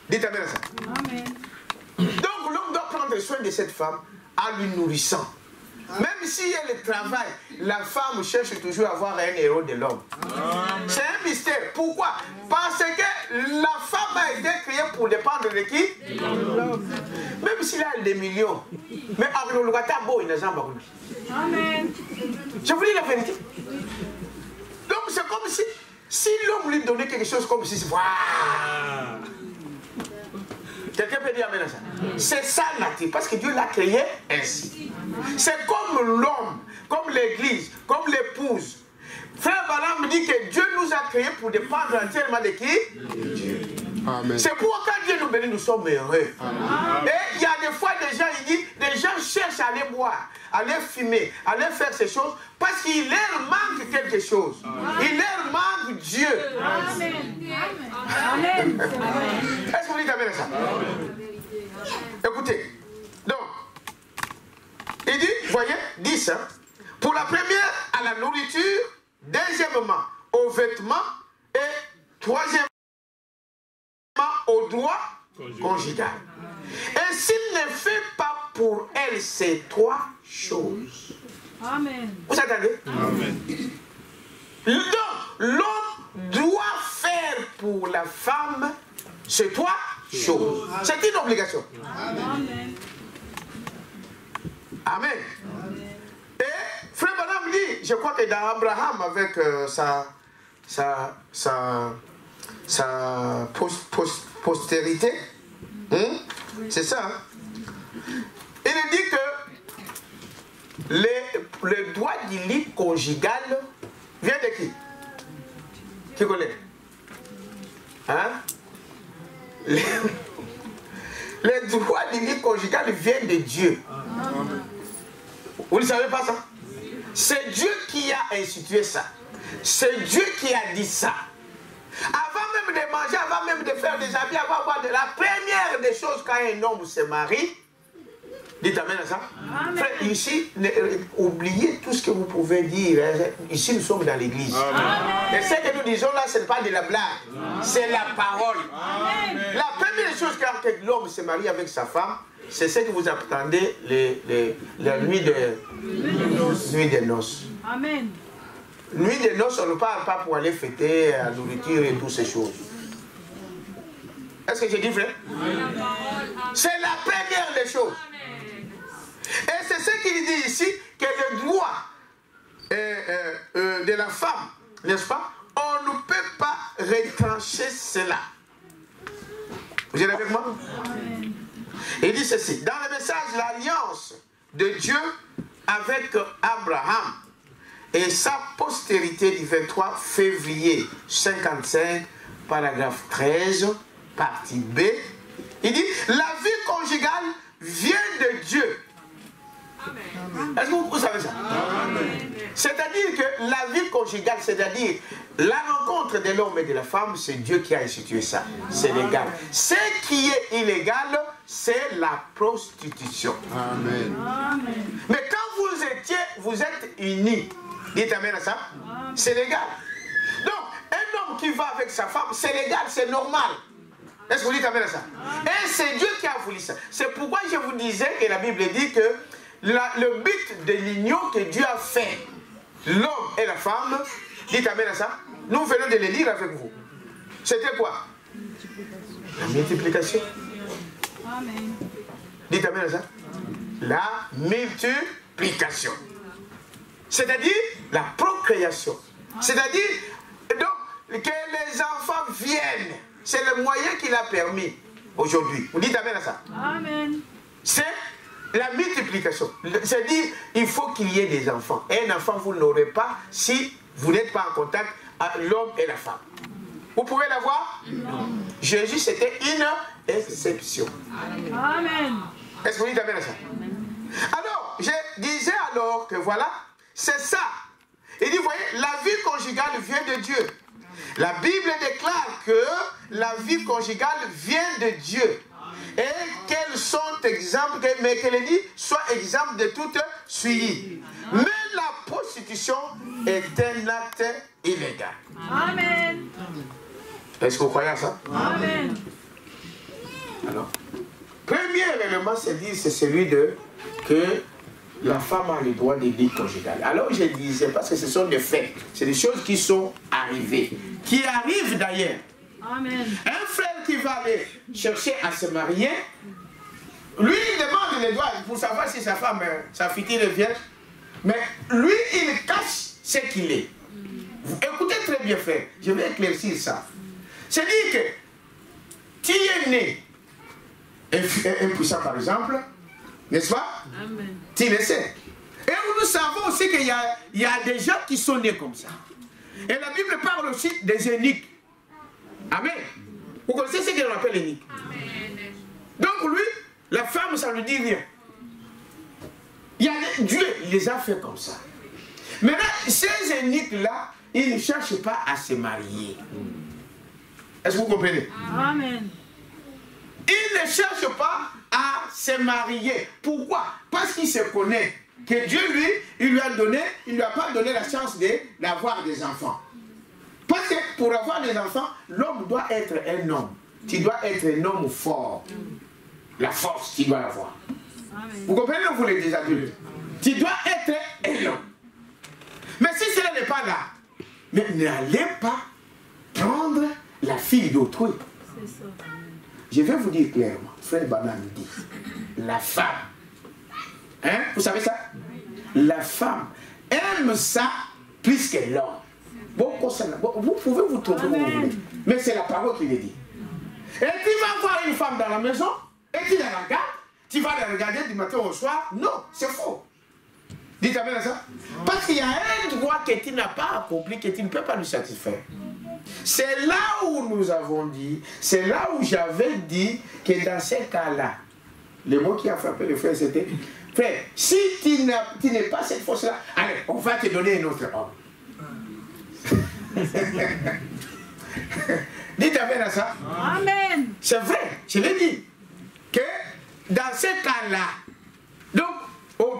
Speaker 1: Dites amen à ça.
Speaker 3: Amen.
Speaker 1: Donc, l'homme doit prendre soin de cette femme en lui nourrissant. Même si elle travaille, la femme cherche toujours à avoir un héros de l'homme. C'est un mystère. Pourquoi? Parce que la femme a été créée pour dépendre de qui? Même s'il a des millions. Mais
Speaker 3: Amen.
Speaker 1: je vous dis la vérité. Donc c'est comme si l'homme lui donnait quelque chose comme si... Waouh! Quelqu'un peut dire amen à ça? C'est ça nature, parce que Dieu l'a créé ainsi. C'est comme l'homme, comme l'église, comme l'épouse. Frère Branham dit que Dieu nous a créés pour dépendre entièrement de qui? Dieu. C'est pourquoi quand Dieu nous bénit, nous sommes heureux. Amen. Et il y a des fois des gens, il dit, des gens cherchent à aller boire, à aller fumer, à aller faire ces choses, parce qu'il leur manque quelque chose. Il leur manque Dieu.
Speaker 3: Amen. Amen.
Speaker 1: Est-ce que vous dites amen à ça? Écoutez, donc, il dit, voyez, 10, hein, pour la première, à la nourriture, deuxièmement, aux vêtements, et troisièmement, au droit conjugal. Et s'il ne fait pas pour elle ces trois choses.
Speaker 3: Amen.
Speaker 1: Vous entendez?
Speaker 5: Amen.
Speaker 1: Donc, l'homme doit faire pour la femme ces trois choses. C'est une obligation.
Speaker 3: Amen.
Speaker 1: Amen. Et Frère Branham dit, je crois que dans Abraham avec sa postérité, c'est ça, hein? Il dit que le droit du lit conjugal vient de qui? Qui connaît? Hein? Le droit du lit conjugal vient de Dieu. Vous ne savez pas ça? C'est Dieu qui a institué ça. C'est Dieu qui a dit ça. Avant même de manger, avant même de faire des habits, avant de la première des choses quand un homme se marie, dites amen à ça. Frère, ici, oubliez tout ce que vous pouvez dire. Ici, nous sommes dans l'église. Et ce que nous disons là, ce n'est pas de la blague. C'est la parole. Amen. La première chose quand l'homme se marie avec sa femme, c'est ce que vous attendez la nuit de noces.
Speaker 3: Amen.
Speaker 1: Nuit de noces, on ne parle pas pour aller fêter la nourriture et toutes ces choses. Est-ce que j'ai dit vrai? C'est la première des choses. Et c'est ce qu'il dit ici, que le droit de la femme, n'est-ce pas? On ne peut pas retrancher cela. Vous êtes avec moi?
Speaker 3: Amen.
Speaker 1: Il dit ceci, dans le message, l'alliance de Dieu avec Abraham et sa postérité du 23 février 55, paragraphe 13, partie B, il dit, la vie conjugale vient de Dieu. Est-ce que vous savez ça? C'est-à-dire que la vie conjugale, c'est-à-dire la rencontre de l'homme et de la femme, c'est Dieu qui a institué ça. C'est légal. Ce qui est illégal, c'est la prostitution.
Speaker 2: Amen.
Speaker 3: Amen.
Speaker 1: Mais quand vous êtes unis, dites amen à ça, c'est légal. Donc, un homme qui va avec sa femme, c'est légal, c'est normal. Est-ce que vous dites amen à ça? Et c'est Dieu qui a voulu ça. C'est pourquoi je vous disais que la Bible dit que le but de l'union que Dieu a fait, l'homme et la femme, dites amen à ça, nous venons de le lire avec vous. C'était quoi? La multiplication.
Speaker 3: Amen.
Speaker 1: Dites amen à ça. La multiplication. C'est-à-dire la procréation. C'est-à-dire donc que les enfants viennent. C'est le moyen qu'il a permis aujourd'hui. Vous dites amen à ça.
Speaker 3: Amen.
Speaker 1: C'est la multiplication. C'est-à-dire il faut qu'il y ait des enfants. Et un enfant, vous ne l'aurez pas si vous n'êtes pas en contact avec l'homme et la femme. Vous pouvez l'avoir? Non. Jésus, c'était une exception.
Speaker 3: Amen.
Speaker 1: Est-ce que vous dites amen à ça? Alors, je disais alors que voilà, c'est ça. Il dit, vous voyez, la vie conjugale vient de Dieu. La Bible déclare que la vie conjugale vient de Dieu. Et qu'elles sont exemples, mais qu'elle dit, soit exemple de toute suivi. Mais la prostitution est un acte illégal.
Speaker 3: Amen.
Speaker 1: Est-ce que vous croyez à ça?
Speaker 3: Amen.
Speaker 1: Alors, premier élément, c'est celui de que la femme a le droit de vie conjugale. Alors je disais, parce que ce sont des faits, c'est des choses qui sont arrivées, qui arrivent d'ailleurs.
Speaker 3: Amen.
Speaker 1: Un frère qui va aller chercher à se marier, lui il demande les doigts pour savoir si sa femme, sa fille est vierge, mais lui il cache ce qu'il est. Écoutez très bien frère, je vais éclaircir ça. C'est-à-dire que tu es né impuissant par exemple, n'est-ce pas?
Speaker 3: Amen.
Speaker 1: Tu le sais. Et nous savons aussi qu'il y a des gens qui sont nés comme ça. Et la Bible parle aussi des eunuques. Amen. Vous connaissez ce qu'on appelle eunuque. Donc lui, la femme, ça ne lui dit rien. Dieu les a fait comme ça. Maintenant, ces eunuques-là, ils ne cherchent pas à se marier. Est-ce que vous comprenez?
Speaker 3: Amen.
Speaker 1: Ils ne cherchent pas à se marier. Pourquoi? Parce qu'ils se connaissent. Que Dieu, lui, il lui a pas donné la chance d'avoir des enfants. Parce que pour avoir des enfants, l'homme doit être un homme. Tu dois être un homme fort. La force, tu dois l'avoir. Vous comprenez, vous les adultes? Tu dois être un homme. Mais si cela n'est pas là, mais n'allez pas prendre la fille d'autrui.
Speaker 3: C'est ça.
Speaker 1: Je vais vous dire clairement, frère Banane dit, la femme, hein, vous savez ça? La femme aime ça plus que l'homme. Bon, vous pouvez vous tromper où vous voulez, mais c'est la parole qui le dit. Et tu vas voir une femme dans la maison, et tu la regardes, tu vas la regarder du matin au soir. Non, c'est faux. Dites amen à ça. Parce qu'il y a un droit que tu n'as pas accompli, que tu ne peux pas lui satisfaire. C'est là où nous avons dit, c'est là où j'avais dit que dans ces cas-là, le mot qui a frappé le frère, c'était, frère, si tu n'es pas cette force-là, allez, on va te donner un autre homme. Dites amen à ça.
Speaker 3: Amen.
Speaker 1: C'est vrai, je l'ai dit, que dans ces cas-là, donc, on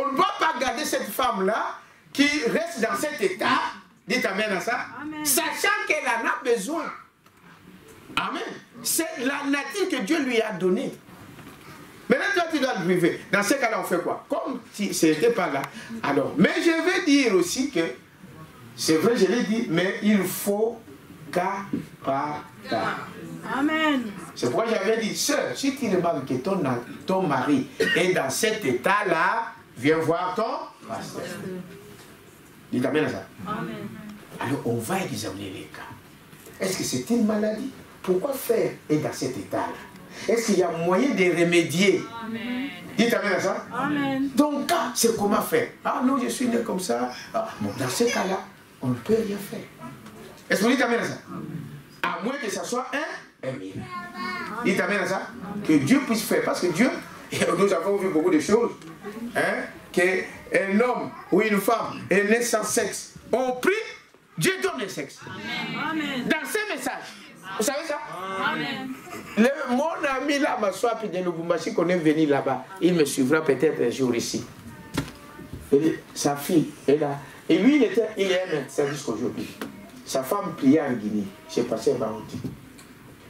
Speaker 1: ne doit pas garder cette femme-là qui reste dans cet état. Dites amen à ça.
Speaker 3: Amen.
Speaker 1: Sachant qu'elle en a besoin. Amen. C'est la nature que Dieu lui a donnée. Maintenant, toi, tu dois le priver. Dans ce cas-là, on fait quoi? Comme si ce n'était pas là. Alors, mais je vais dire aussi que, c'est vrai, je l'ai dit, mais il faut cas par cas.
Speaker 3: Amen.
Speaker 1: C'est pourquoi j'avais dit, sœur, si tu remarques que ton mari est dans cet état-là, viens voir ton pasteur. Dites amen à ça.
Speaker 3: Amen.
Speaker 1: Alors on va examiner les cas. Est-ce que c'est une maladie? Pourquoi faire est dans cet état-là? Est-ce qu'il y a moyen de remédier?
Speaker 3: Amen.
Speaker 1: Dites amen à ça.
Speaker 3: Amen.
Speaker 1: Ton cas, c'est comment faire? Ah non, je suis né comme ça. Ah, bon, dans ce cas-là, on ne peut rien faire. Est-ce que vous dites amen à ça? À moins que ça soit un miracle. Dites amen à ça. Que Dieu puisse faire. Parce que Dieu, nous avons vu beaucoup de choses. Hein, qu'un homme ou une femme est né sans sexe. Au prix, Dieu donne le sexe.
Speaker 3: Amen.
Speaker 1: Dans ces messages. Vous savez ça?
Speaker 3: Amen.
Speaker 1: Mon ami là, Massoua de Lubumbashi, qu'on est venu là-bas, il me suivra peut-être un jour ici. Et sa fille est là. Et lui, il est un médecin jusqu'aujourd'hui. Sa femme priait en Guinée. J'ai passé un vendredi.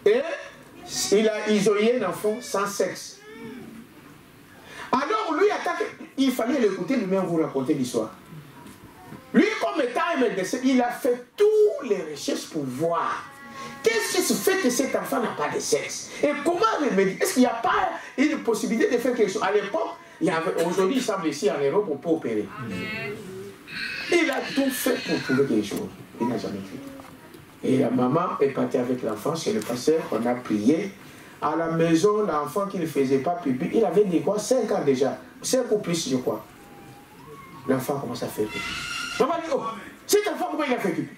Speaker 1: Et ils ont eu un enfant sans sexe. Alors lui, il fallait l'écouter lui-même vous raconter l'histoire. Lui, comme étant un médecin, il a fait toutes les recherches pour voir qu'est-ce qui se fait que cet enfant n'a pas de sexe. Et comment remédier? Est-ce qu'il n'y a pas une possibilité de faire quelque chose? À l'époque, aujourd'hui, il semble ici en Europe, on peut opérer. Il a tout fait pour trouver quelque chose. Il n'a jamais fait. Et la maman est partie avec l'enfant chez le pasteur, on a prié. À la maison, l'enfant qui ne faisait pas pipi, il avait dit quoi? 5 ans déjà. 5 ou plus, je crois. L'enfant commence à faire pipi. Maman dit, oh, cet enfant, comment il a fait pipi?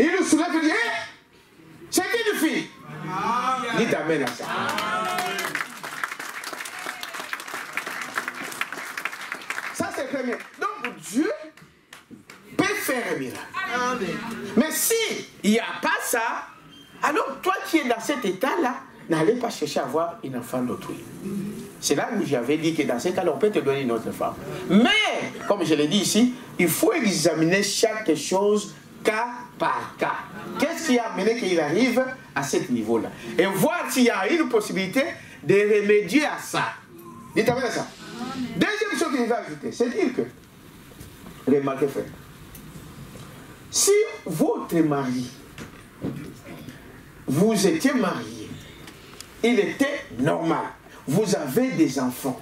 Speaker 1: Il nous soulève et dit, hé, c'est une fille. Dites amen à ça. Ça, c'est très bien. Donc, Dieu peut faire faire un miracle. Mais si il n'y a pas ça, alors toi qui es dans cet état-là, n'allez pas chercher à avoir une enfant d'autrui. C'est là où j'avais dit que dans ce cas-là, on peut te donner une autre femme. Mais, comme je l'ai dit ici, il faut examiner chaque chose cas par cas. Qu'est-ce qui a amené qu'il arrive à ce niveau-là? Et voir s'il y a une possibilité de remédier à ça. Dites-moi ça. Deuxième chose qu'il va ajouter, c'est dire que, remarquez frère, si votre mari, vous étiez marié, il était normal, vous avez des enfants,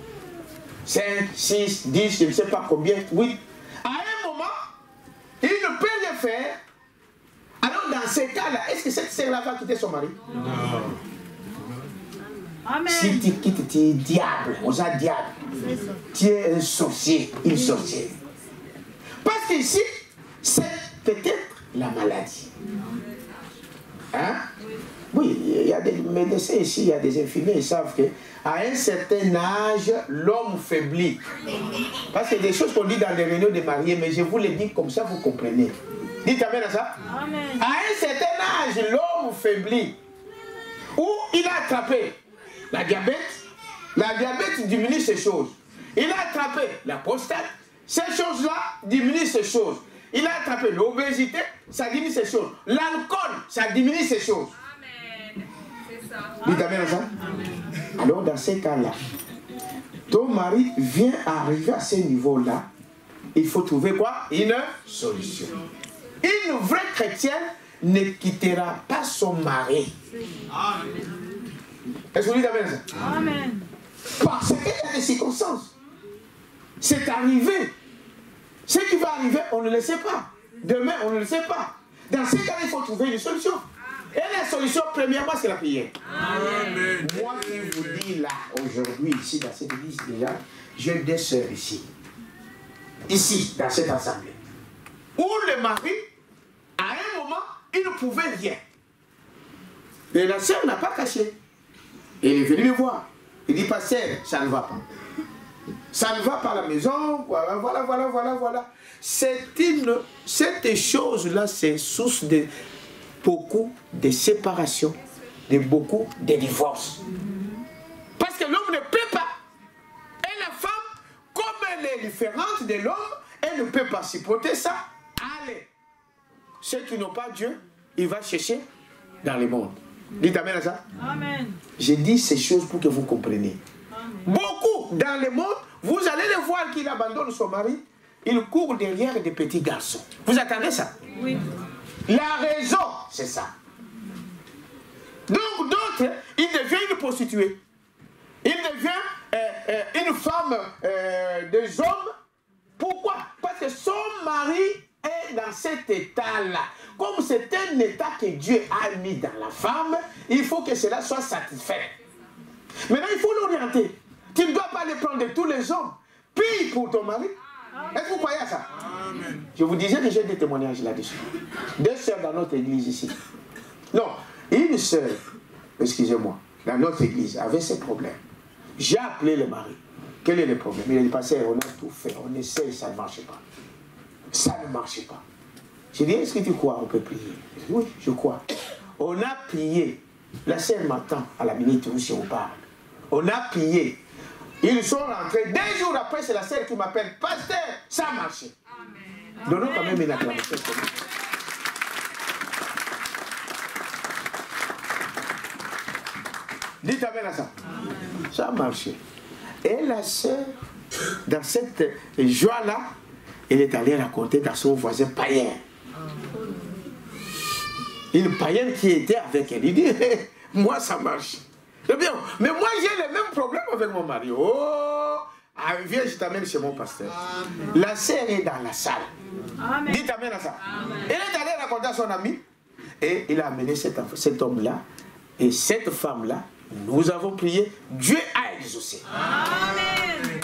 Speaker 1: 5, 6, 10, je ne sais pas combien, 8, à un moment, il ne peut rien faire. Alors dans ces cas-là, est-ce que cette sœur-là va quitter son mari?
Speaker 5: Non.
Speaker 3: Amen.
Speaker 1: Si tu quittes, tu es diable, on a diable. Tu es un sorcier, une sorcière. Parce qu'ici, c'est peut-être la maladie. Hein? Oui, il y a des médecins ici, il y a des infirmiers, ils savent qu'à un certain âge, l'homme faiblit. Parce que des choses qu'on dit dans les réunions des mariés, mais je vous les dis comme ça, vous comprenez. Dites amen à ça.
Speaker 3: Amen.
Speaker 1: À un certain âge, l'homme faiblit. Ou il a attrapé la diabète. La diabète diminue ces choses. Il a attrapé la prostate. Ces choses-là diminuent ces choses. Il a attrapé l'obésité, ça diminue ces choses. L'alcool, ça diminue ces choses.
Speaker 6: Amen. C'est ça.
Speaker 1: Dites amen à ça. Alors dans ces cas-là, ton mari vient arriver à ce niveau-là. Il faut trouver quoi? Une solution. Une vraie chrétienne ne quittera pas son mari. Est-ce que vous dites amen à ça?
Speaker 3: Amen.
Speaker 1: Parce qu'il y a des circonstances. C'est arrivé. Ce qui va arriver, on ne le sait pas. Demain, on ne le sait pas. Dans ces cas-là, il faut trouver une solution. Et la solution, premièrement, c'est la prière.
Speaker 5: Amen.
Speaker 1: Moi qui vous dis là, aujourd'hui, ici, dans cette église déjà, j'ai des sœurs ici. Ici, dans cette assemblée. Où le mari, à un moment, il ne pouvait rien. Et la sœur n'a pas caché. Et il est venu me voir. Il dit, pasteur, ça ne va pas. Ça ne va pas à la maison, voilà. Cette chose-là, c'est source de beaucoup de séparations, de beaucoup de divorces. Parce que l'homme ne peut pas. Et la femme, comme elle est différente de l'homme, elle ne peut pas supporter ça. Allez. Ceux qui n'ont pas Dieu, il va chercher dans le monde. Dites amen à ça.
Speaker 3: Amen.
Speaker 1: J'ai dit ces choses pour que vous compreniez.
Speaker 3: Amen.
Speaker 1: Beaucoup dans le monde, vous allez le voir qu'il abandonne son mari, il court derrière des petits garçons. Vous attendez ça?
Speaker 3: Oui.
Speaker 1: La raison, c'est ça. Donc d'autres, il devient une prostituée. Il devient une femme des hommes. Pourquoi? Parce que son mari est dans cet état-là. Comme c'est un état que Dieu a mis dans la femme, il faut que cela soit satisfait. Maintenant, il faut l'orienter. Tu ne dois pas le prendre de tous les hommes. Pille pour ton mari. Est-ce que vous croyez à ça?
Speaker 5: Amen.
Speaker 1: Je vous disais que j'ai des témoignages là-dessus. Deux sœurs dans notre église ici. Non, une sœur, excusez-moi, dans notre église avait ce problème. J'ai appelé le mari. Quel est le problème? Il a dit, pasteur, on a tout fait, on essaye, ça ne marche pas. Ça ne marche pas. J'ai dit, est-ce que tu crois on peut prier? Il dit, oui, je crois. On a prié. La sœur m'attend à la minute où si on parle. On a prié. Ils sont rentrés. 2 jours après, c'est la sœur qui m'appelle. Pasteur, ça a marché. Donnons quand même une acclamation. Dites amen à ça. Ça a marché. Et la sœur, dans cette joie-là, elle est allée raconter dans son voisin païen. Une païenne qui était avec elle. Il dit, moi ça marche. C'est bien. Mais moi j'ai le même problème avec mon mari. Oh, viens, je t'amène chez mon pasteur. Amen. La sœur est dans la salle. Amen. Dites amen à ça. Amen. Elle est allée raconter à son ami. Et il a amené cet homme-là. Et cette femme-là, nous avons prié. Dieu a exaucé.
Speaker 3: Amen.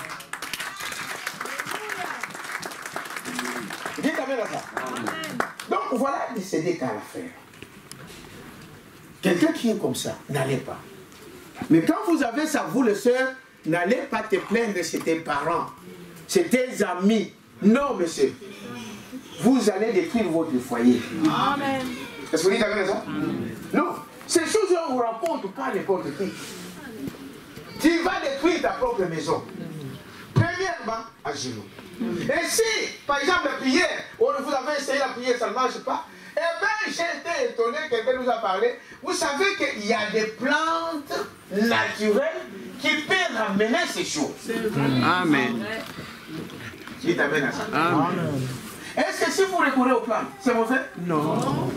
Speaker 1: Dites amen à ça.
Speaker 3: Amen.
Speaker 1: Donc voilà des cas à faire. Quelqu'un qui est comme ça, n'allez pas. Mais quand vous avez ça, vous les sœurs, n'allez pas te plaindre chez tes parents, chez tes amis. Non, monsieur. vous allez détruire votre foyer.
Speaker 3: Amen.
Speaker 1: Est-ce que vous dites avec ça? Non. Ces choses on ne vous raconte pas n'importe qui. Tu vas détruire ta propre maison. Premièrement, à genoux. Et si, par exemple, la prière, vous avez essayé la prière, ça ne marche pas, eh bien, j'ai été étonné, quelqu'un nous a parlé. Vous savez qu'il y a des plantes naturelles qui peuvent ramener ces choses.
Speaker 2: Amen.
Speaker 1: Qui t'amène à ça?
Speaker 2: Amen.
Speaker 1: Est-ce que si vous recourez aux plantes, c'est mauvais?
Speaker 2: Non.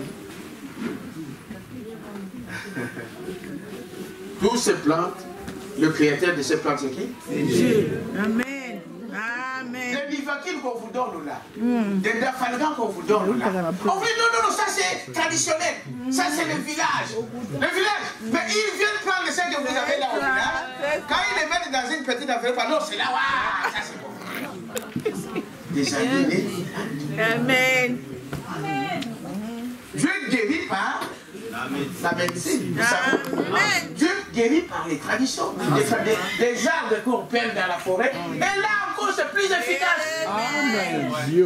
Speaker 1: Toutes ces plantes, le créateur de ces plantes, c'est qui?
Speaker 3: Dieu. Amen. Amen.
Speaker 1: Les nivaquines qu'on vous donne là, des dafalgans qu'on vous donne là. On dit non, ça c'est traditionnel, ça c'est le village. Le village, mais ils viennent prendre ce que vous avez là au village. Quand ils les mettent dans une petite affaire, non, c'est là, waouh, ça c'est bon. Des années.
Speaker 3: Amen.
Speaker 1: Dieu guérit par la médecine. Vous savez. Dieu guérit par les traditions. Les arbres qu'on perd dans la forêt. Et là encore, c'est plus efficace.
Speaker 2: Amen.
Speaker 1: Là, il n'y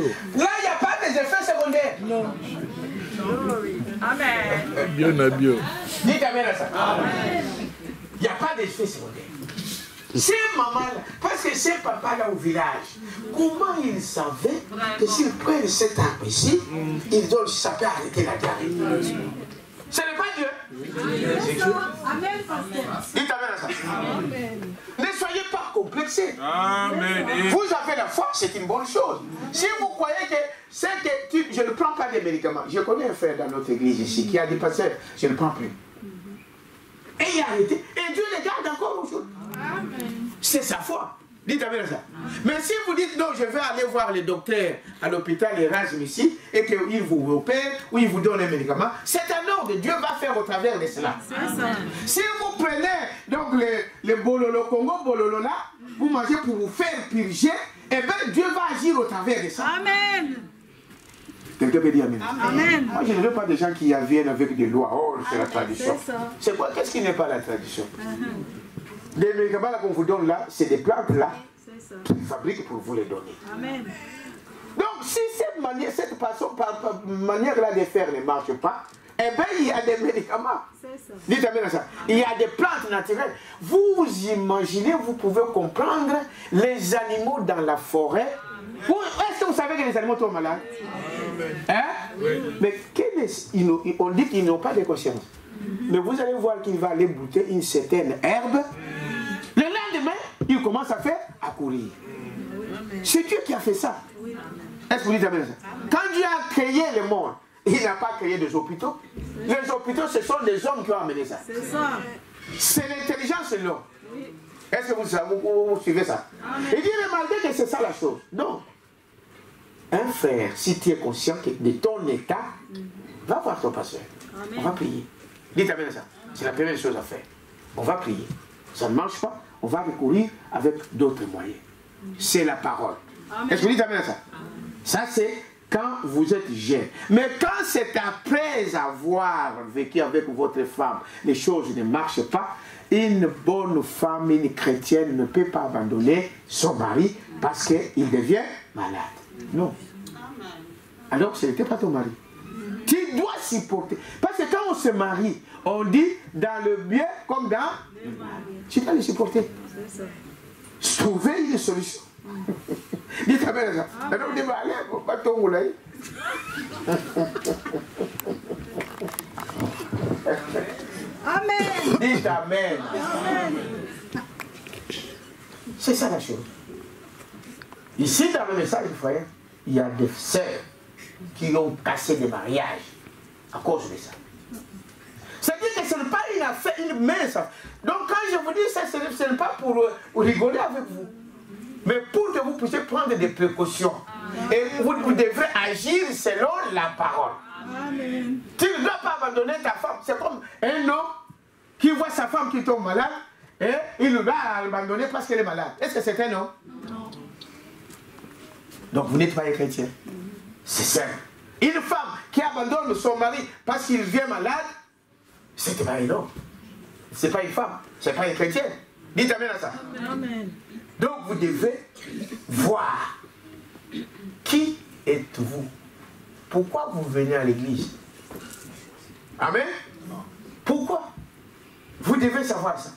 Speaker 1: a pas des effets secondaires.
Speaker 2: Non.
Speaker 6: Amen.
Speaker 2: Bio na bio.
Speaker 1: Dites amen à ça. Il n'y a pas d'effet secondaire. Ces mamans-là, parce que ces papas-là au village, comment ils savaient que s'ils prennent cet arbre ici, ils donnent, ça peut arrêter la diarrhée. Ce n'est pas Dieu. C'est Dieu.
Speaker 3: Amen, pasteur.
Speaker 1: Dites amen à ça. Ne soyez pas complexés.
Speaker 5: Amen.
Speaker 1: Vous avez la foi, c'est une bonne chose. Si vous croyez que c'est que je ne prends pas des médicaments. Je connais un frère dans notre église ici qui a dit, pasteur, je ne prends plus. Et il a arrêté. Et Dieu les garde encore aujourd'hui. C'est sa foi. Dites amen à ça. Mais si vous dites non, je vais aller voir les docteurs à l'hôpital Erasme ici et qu'ils vous opèrent ou ils vous donnent un médicament, c'est un ordre. Dieu va faire au travers de cela. Si vous prenez donc le bololo Congo, bololo là, vous mangez pour vous faire purger, et bien Dieu va agir au travers de ça.
Speaker 3: Amen.
Speaker 1: Quelqu'un peut dire amen.
Speaker 3: Amen.
Speaker 1: Moi je ne veux pas des gens qui viennent avec des lois. Oh, c'est la tradition.
Speaker 3: C'est ça.
Speaker 1: C'est quoi? Qu'est-ce qui n'est pas la tradition? Les médicaments qu'on vous donne là, c'est des plantes là qu'ils fabriquent pour vous les donner.
Speaker 3: Amen.
Speaker 1: Donc si cette manière-là de faire ne marche pas, eh bien il y a des médicaments. Dites amen à ça. Il y a des plantes naturelles. Vous imaginez, vous pouvez comprendre les animaux dans la forêt. Est-ce que vous savez que les animaux tombent malades? Hein? Mais on dit qu'ils n'ont pas de conscience. Mais vous allez voir qu'il va aller bouter une certaine herbe. Le lendemain, il commence à courir. C'est Dieu qui a fait ça. Est-ce que vous dites amen à ça? Quand Dieu a créé le monde, il n'a pas créé des hôpitaux. Les hôpitaux, ce sont des hommes qui ont amené ça.
Speaker 3: C'est ça.
Speaker 1: C'est l'intelligence de l'homme. Est-ce que vous suivez ça? Il dit, remarquez que c'est ça la chose. Non. Un frère, si tu es conscient de ton état, va voir ton pasteur. On va prier. Dites amen à ça. C'est la première chose à faire. On va prier. Ça ne marche pas, on va recourir avec d'autres moyens. C'est la parole. Est-ce que vous dites amen à ça? Ça, c'est quand vous êtes jeune. Mais quand c'est après avoir vécu avec votre femme, les choses ne marchent pas, une bonne femme, une chrétienne ne peut pas abandonner son mari parce qu'il devient malade. Non. Alors, ce n'était pas ton mari. Tu dois supporter. Parce que quand on se marie, on dit dans le bien comme dans le mal. Tu dois le supporter. Trouver une solution. Dites amen à ça. Alors, on dit, allez, pas ton moulin.
Speaker 3: Amen.
Speaker 1: Dites amen. C'est ça la chose. Ici, dans le message du frère, il y a des sœurs qui ont cassé des mariages à cause de ça. C'est-à-dire que ce n'est pas une affaire, une mince affaire. Donc quand je vous dis ça, ce n'est pas pour rigoler avec vous, mais pour que vous puissiez prendre des précautions. Et vous devrez agir selon la parole.
Speaker 3: Amen.
Speaker 1: Tu ne dois pas abandonner ta femme. C'est comme un homme qui voit sa femme qui tombe malade et il doit l'abandonner parce qu'elle est malade. Est-ce que c'est un homme? Non. Donc vous n'êtes pas un chrétien. C'est ça. Une femme qui abandonne son mari parce qu'il vient malade, c'est pas un homme. C'est pas une femme. C'est pas une chrétienne. Dites amen à ça.
Speaker 3: Amen.
Speaker 1: Donc vous devez voir qui êtes-vous pourquoi vous venez à l'église? Amen. Pourquoi? Vous devez savoir ça.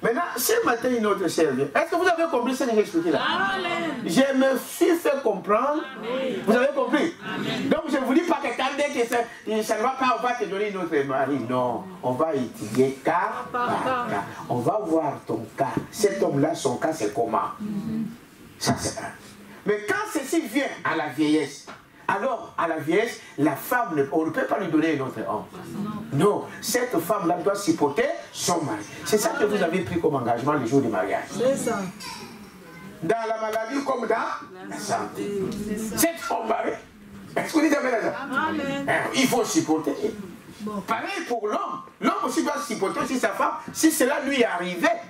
Speaker 1: Maintenant, ce matin, une autre sœur vient. Est-ce que vous avez compris ce que j'ai expliqué là?
Speaker 3: Amen.
Speaker 1: Je me suis fait comprendre.
Speaker 3: Oui.
Speaker 1: Vous avez compris?
Speaker 3: Amen.
Speaker 1: Donc, je ne vous dis pas que quand dès que ça ne va pas, on va te donner une autre mari. Non, on va étudier cas par cas. On va voir ton cas. Cet homme-là, son cas, c'est comment? Ça, c'est un. Mais quand ceci vient à la vieillesse, alors, à la vieillesse, la femme, on ne peut pas lui donner un autre homme. Non, cette femme-là doit supporter son mari. C'est ça que vous avez pris comme engagement le jour du mariage.
Speaker 3: C'est ça.
Speaker 1: Dans la maladie comme dans la santé. C'est son mari. Est-ce que vous dites ça?
Speaker 3: Amen.
Speaker 1: Il faut supporter.
Speaker 3: Bon.
Speaker 1: Pareil pour l'homme. L'homme aussi doit supporter aussi sa femme si cela lui arrivait.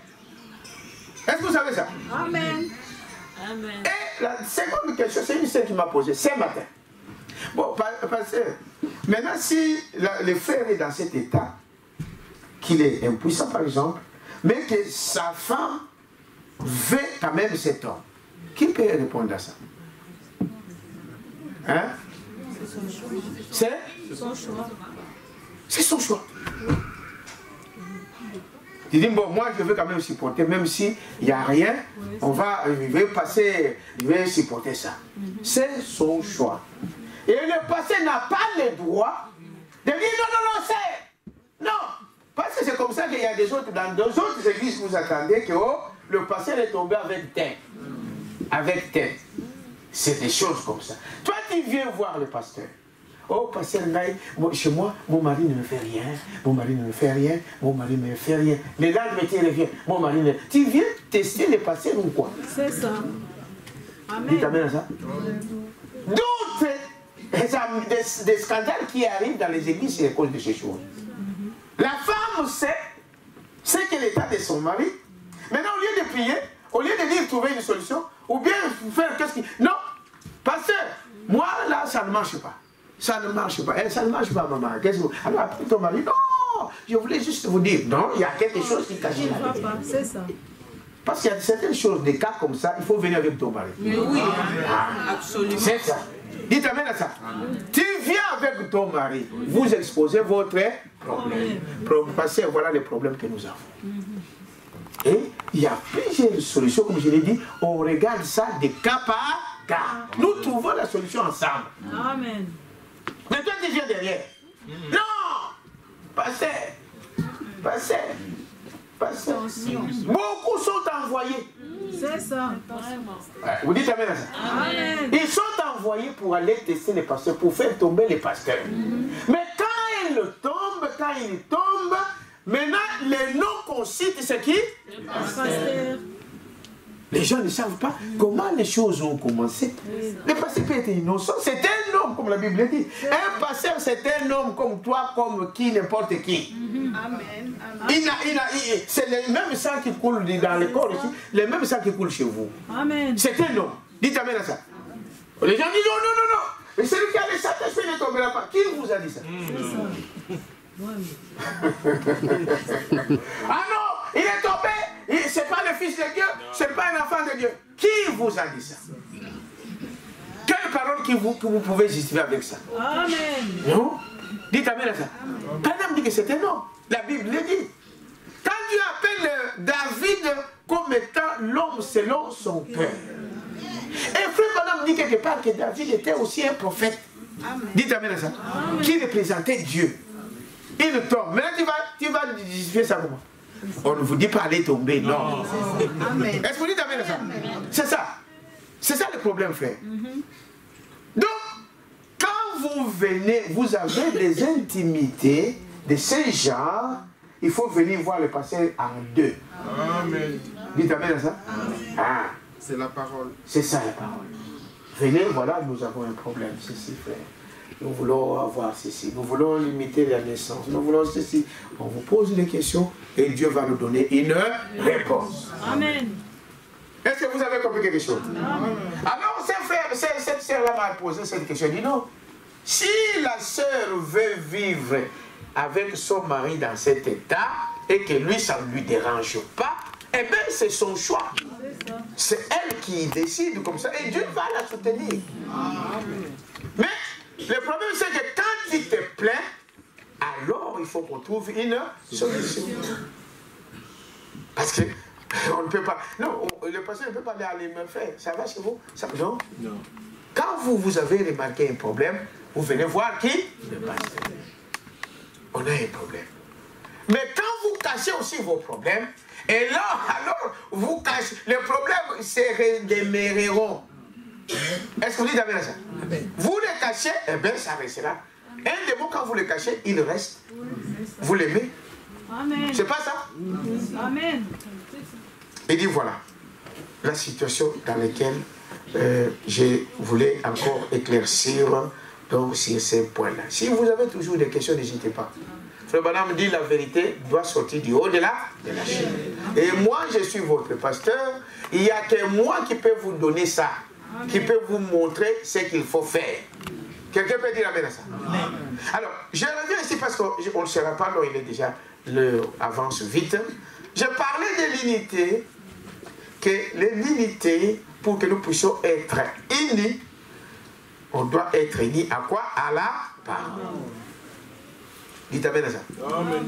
Speaker 1: Est-ce que vous savez ça?
Speaker 3: Amen.
Speaker 1: Et la seconde question, c'est une seule qui m'a posée ce matin. Bon, pasteur, maintenant si le frère est dans cet état, qu'il est impuissant par exemple, mais que sa femme veut quand même cet homme, qui peut répondre à ça? Hein? C'est
Speaker 3: Son choix.
Speaker 1: C'est son choix. Tu dis, bon, moi je veux quand même supporter, même s'il n'y a rien, je vais supporter ça. C'est son choix. Et le pasteur n'a pas le droit de dire non, c'est. Non. Parce que c'est comme ça qu'il y a des autres, dans d'autres églises, vous attendez que le pasteur est tombé avec tête. Avec tête. C'est des choses comme ça. Toi, tu viens voir le pasteur. Oh, pasteur, chez moi, mon mari ne me fait rien. Mon mari ne me fait rien. Mon mari ne me fait rien. Les langues me tirent rien. Mon mari ne. Tu viens tester le pasteur ou quoi?
Speaker 3: C'est ça. Amen.
Speaker 1: Dites amen à ça. D'autres. Des scandales qui arrivent dans les églises, c'est à cause de ces choses. La femme sait que l'état de son mari. Maintenant, au lieu de prier, au lieu de dire trouver une solution, ou bien faire qu'est-ce qui. Non, pasteur, moi là, ça ne marche pas. Ça ne marche pas. Ça ne marche pas, maman. Qu'est-ce que vous. Alors, après ton mari, non, je voulais juste vous dire, non, il y a quelque chose qui cache là.
Speaker 3: C'est ça.
Speaker 1: Parce qu'il y a certaines choses, des cas comme ça, il faut venir avec ton mari.
Speaker 2: Mais oui, absolument.
Speaker 1: C'est ça. Dites amen à ça. Tu viens avec ton mari, vous exposez votre problème. Parce que voilà les problèmes que nous avons. Et il y a plusieurs solutions, comme je l'ai dit, on regarde ça de cas par cas. Nous trouvons la solution ensemble.
Speaker 3: Amen.
Speaker 1: Mais toi, tu viens derrière. Non! Pasteur. Beaucoup sont envoyés.
Speaker 3: C'est ça.
Speaker 1: Vous dites amen à ça.
Speaker 3: Amen.
Speaker 1: Ils sont envoyés pour aller tester les pasteurs, pour faire tomber les pasteurs. Mais quand ils tombent, maintenant les noms qu'on cite, c'est qui?
Speaker 3: Pasteur.
Speaker 1: Les gens ne savent pas comment les choses ont commencé. Le pasteur peut être innocent. C'est un homme, comme la Bible dit. Un pasteur, c'est un homme comme toi, comme qui, n'importe qui.
Speaker 4: Amen.
Speaker 1: C'est le même sang qui coule dans le corps ici, le même sang qui coule chez vous.
Speaker 3: Amen.
Speaker 1: C'est un homme. Dites amen à ça. Les gens disent non. Mais celui qui a le Saint-Esprit ne tombera pas. Qui vous a dit ça? Ah non, il est tombé. C'est pas le fils de Dieu, c'est pas un enfant de Dieu. Qui vous a dit ça? Quelle parole que vous pouvez justifier avec ça?
Speaker 3: Amen.
Speaker 1: Non? Dites amen à ça. Quand dit que c'est un homme. La Bible le dit. Quand Dieu appelle David comme étant l'homme selon son cœur. Et frère Madame dit quelque part que David était aussi un prophète.
Speaker 4: Amen.
Speaker 1: Dites amen à ça. Amen. Qui représentait Dieu. Il tombe. Maintenant tu vas justifier ça comment? On ne vous dit pas aller tomber, non.
Speaker 4: Amen.
Speaker 1: Est-ce que vous dites amen à ça? C'est ça. C'est ça le problème, frère. Donc, quand vous venez, vous avez des intimités de ce genre, il faut venir voir le pasteur en deux.
Speaker 5: Amen.
Speaker 1: Dites amen à ça? Ah.
Speaker 5: C'est la parole.
Speaker 1: C'est ça la parole. Venez, voilà, nous avons un problème, ceci, frère. Nous voulons avoir ceci, nous voulons limiter la naissance, nous voulons ceci. On vous pose des questions et Dieu va nous donner une réponse.
Speaker 3: Amen.
Speaker 1: Est-ce que vous avez compris quelque chose? Alors, cette sœur-là m'a posé cette question. Elle dit non. Si la sœur veut vivre avec son mari dans cet état et que lui, ça ne lui dérange pas, eh bien, c'est son choix. C'est elle qui décide comme ça et Dieu va la soutenir. Mais Le problème, c'est que quand il te plaît, alors il faut qu'on trouve une solution. Parce que on ne peut pas. Non, le pasteur ne peut pas aller me faire. Ça va chez vous? Ça, non? Non. Quand vous avez remarqué un problème, vous venez voir qui? Le pasteur. On a un problème. Mais quand vous cachez aussi vos problèmes, et là, alors, vous cachez, les problèmes se déméreront. Est-ce que vous dites amen à ça? Amen. Vous les cachez, eh bien, ça restera. Un des mots, quand vous les cachez, il reste. Vous l'aimez.
Speaker 3: Amen.
Speaker 1: C'est pas ça?
Speaker 3: Amen.
Speaker 1: Il dit voilà, la situation dans laquelle je voulais encore éclaircir donc sur ces points-là. Si vous avez toujours des questions, n'hésitez pas. Frère Branham dit la vérité doit sortir du haut de la chaîne. Et moi, je suis votre pasteur. Il n'y a que moi qui peux vous donner ça, qui peut vous montrer ce qu'il faut faire. Quelqu'un peut dire amen à ça? Amen. Alors, je reviens ici parce qu'on ne sera pas, non, il est déjà, l'heure avance vite. Je parlais de l'unité, que l'unité, pour que nous puissions être unis, on doit être unis à quoi? À la parole. Dites amen à ça. Amen.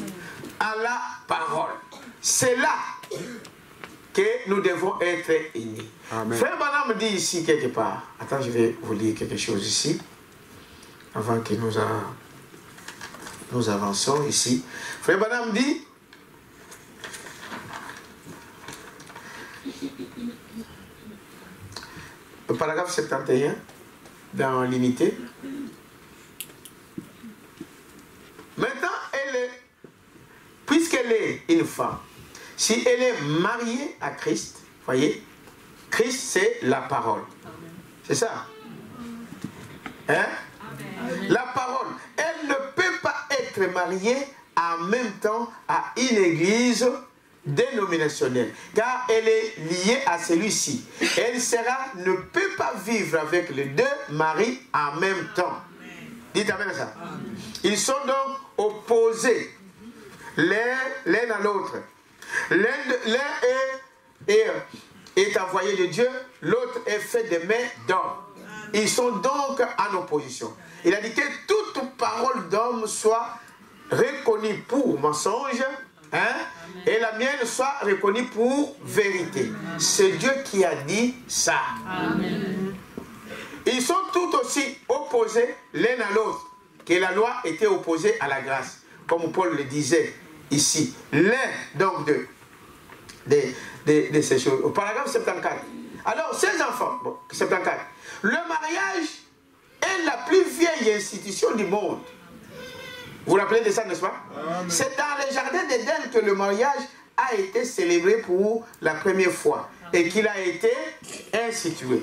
Speaker 1: À la parole. C'est là que nous devons être unis. Amen. Frère Branham dit ici quelque part. Attends, je vais vous lire quelque chose ici. Avant que nous avançons ici. Frère Branham dit. Le paragraphe 71 dans l'unité. Maintenant, puisqu'elle est une femme, si elle est mariée à Christ, voyez, Christ c'est la parole. C'est ça? Hein? Amen. La parole, elle ne peut pas être mariée en même temps à une église dénominationnelle, car elle est liée à celui-ci. Elle ne peut pas vivre avec les deux maris en même temps. Dites amen à ça. Ils sont donc opposés l'un à l'autre. L'un est envoyé de Dieu, l'autre est fait de mains d'homme. Ils sont donc en opposition. Il a dit que toute parole d'homme soit reconnue pour mensonge, hein, et la mienne soit reconnue pour vérité. C'est Dieu qui a dit ça. Amen. Ils sont tous aussi opposés l'un à l'autre, que la loi était opposée à la grâce, comme Paul le disait ici. L'un donc de ces choses. Au paragraphe 74. Alors, ces enfants, bon, 74, le mariage est la plus vieille institution du monde. Vous vous rappelez de ça, n'est-ce pas? C'est dans les jardins d'Éden que le mariage a été célébré pour la première fois et qu'il a été institué.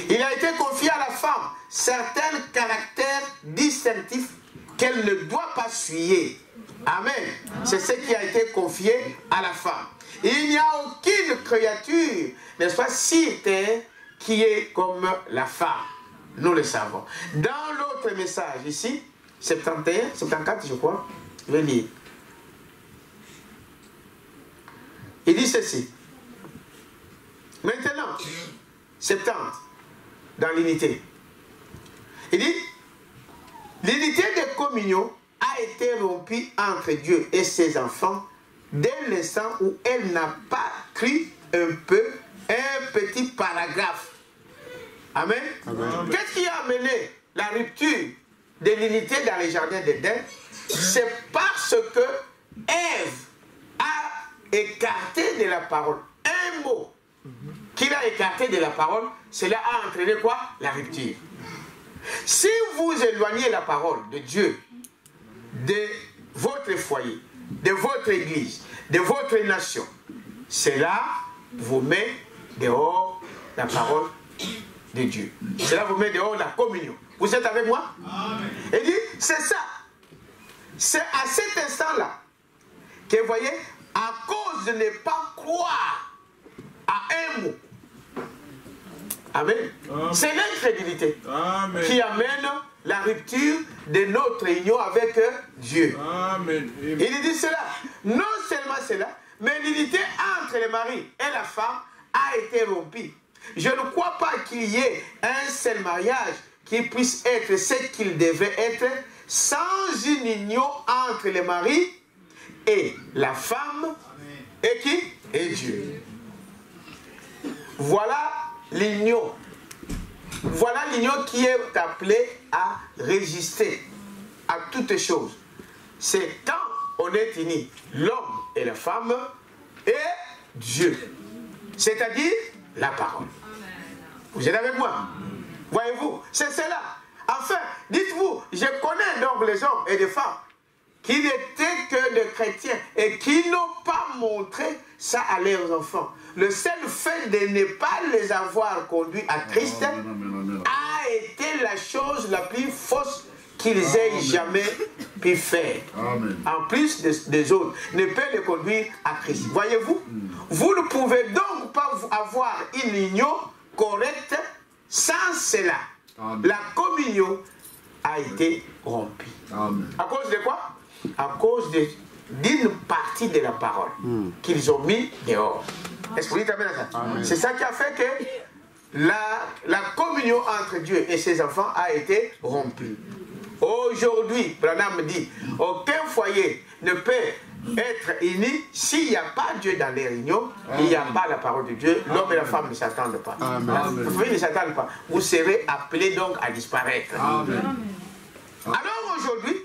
Speaker 1: Il a été confié à la femme certains caractères distinctifs qu'elle ne doit pas suyer. Amen. C'est ce qui a été confié à la femme. Il n'y a aucune créature, n'est-ce pas, sur terre qui est comme la femme. Nous le savons. Dans l'autre message ici, 71, 74 je crois, je vais lire. Il dit ceci. Maintenant, 70, dans l'unité. Il dit, l'unité de communion a été rompue entre Dieu et ses enfants dès l'instant où elle n'a pas cru un petit paragraphe. Amen. Amen. Qu'est-ce qui a amené la rupture de l'unité dans les jardins d'Éden? C'est parce que Ève a écarté de la parole un mot qu'il a écarté de la parole. Cela a entraîné quoi? La rupture. Si vous éloignez la parole de Dieu de votre foyer, de votre église, de votre nation, cela vous met dehors la parole de Dieu. Cela vous met dehors la communion. Vous êtes avec moi? Amen. Et dit, c'est ça. C'est à cet instant-là que vous voyez, à cause de ne pas croire à un mot. Amen. Amen. C'est l'incrédulité qui amène la rupture de notre union avec Dieu. Amen. Il dit cela. Non seulement cela, mais l'unité entre le mari et la femme a été rompue. Je ne crois pas qu'il y ait un seul mariage qui puisse être ce qu'il devait être, sans une union entre le mari et la femme, et qui? Et Dieu. Voilà l'union. Voilà l'union qui est appelée à résister à toutes choses. C'est quand on est unis, l'homme et la femme, et Dieu. C'est-à-dire la parole. Vous êtes avec moi? Voyez-vous, c'est cela. Enfin, dites-vous, je connais donc les hommes et les femmes qui n'étaient que des chrétiens et qui n'ont pas montré ça à leurs enfants. Le seul fait de ne pas les avoir conduits à Christ a été la chose la plus fausse qu'ils aient jamais pu faire.
Speaker 7: Amen.
Speaker 1: En plus des autres, ne peut les conduire à Christ. Voyez-vous, vous ne pouvez donc pas avoir une union correcte sans cela.
Speaker 7: Amen.
Speaker 1: La communion a été rompue.
Speaker 7: Amen.
Speaker 1: À cause de quoi? À cause d'une partie de la parole qu'ils ont mis dehors. Est-ce que vous dites amen à ça? C'est ça qui a fait que la communion entre Dieu et ses enfants a été rompue. Aujourd'hui, Branham dit, aucun foyer ne peut être uni s'il n'y a pas Dieu dans les réunions, il n'y a pas la parole de Dieu, l'homme et la femme ne s'attendent pas. Vous voyez, ne s'attendent pas. Vous serez appelés donc à disparaître.
Speaker 7: Amen.
Speaker 1: Alors aujourd'hui,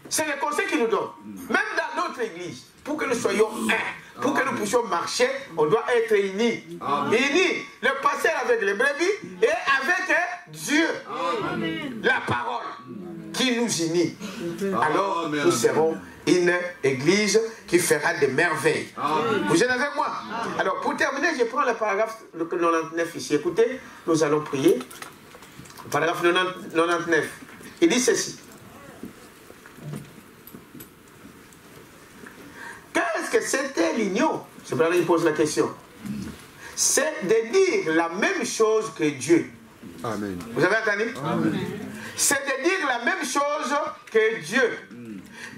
Speaker 1: c'est le conseil qu'il nous donne. Même dans notre église, pour que nous soyons un, pour que nous puissions marcher, on doit être unis. Unis, le pasteur avec les brebis et avec Dieu.
Speaker 3: Amen.
Speaker 1: La parole qui nous unit. Alors nous serons une église qui fera des merveilles. Vous êtes avec moi? Alors pour terminer, je prends le paragraphe 99 ici. Écoutez, nous allons prier. Paragraphe 99. Il dit ceci. Qu'est-ce que c'était l'union? C'est pour ça qu'il pose la question. C'est de dire la même chose que Dieu.
Speaker 5: Amen.
Speaker 1: Vous avez entendu?
Speaker 5: Amen.
Speaker 1: C'est de dire la même chose que Dieu.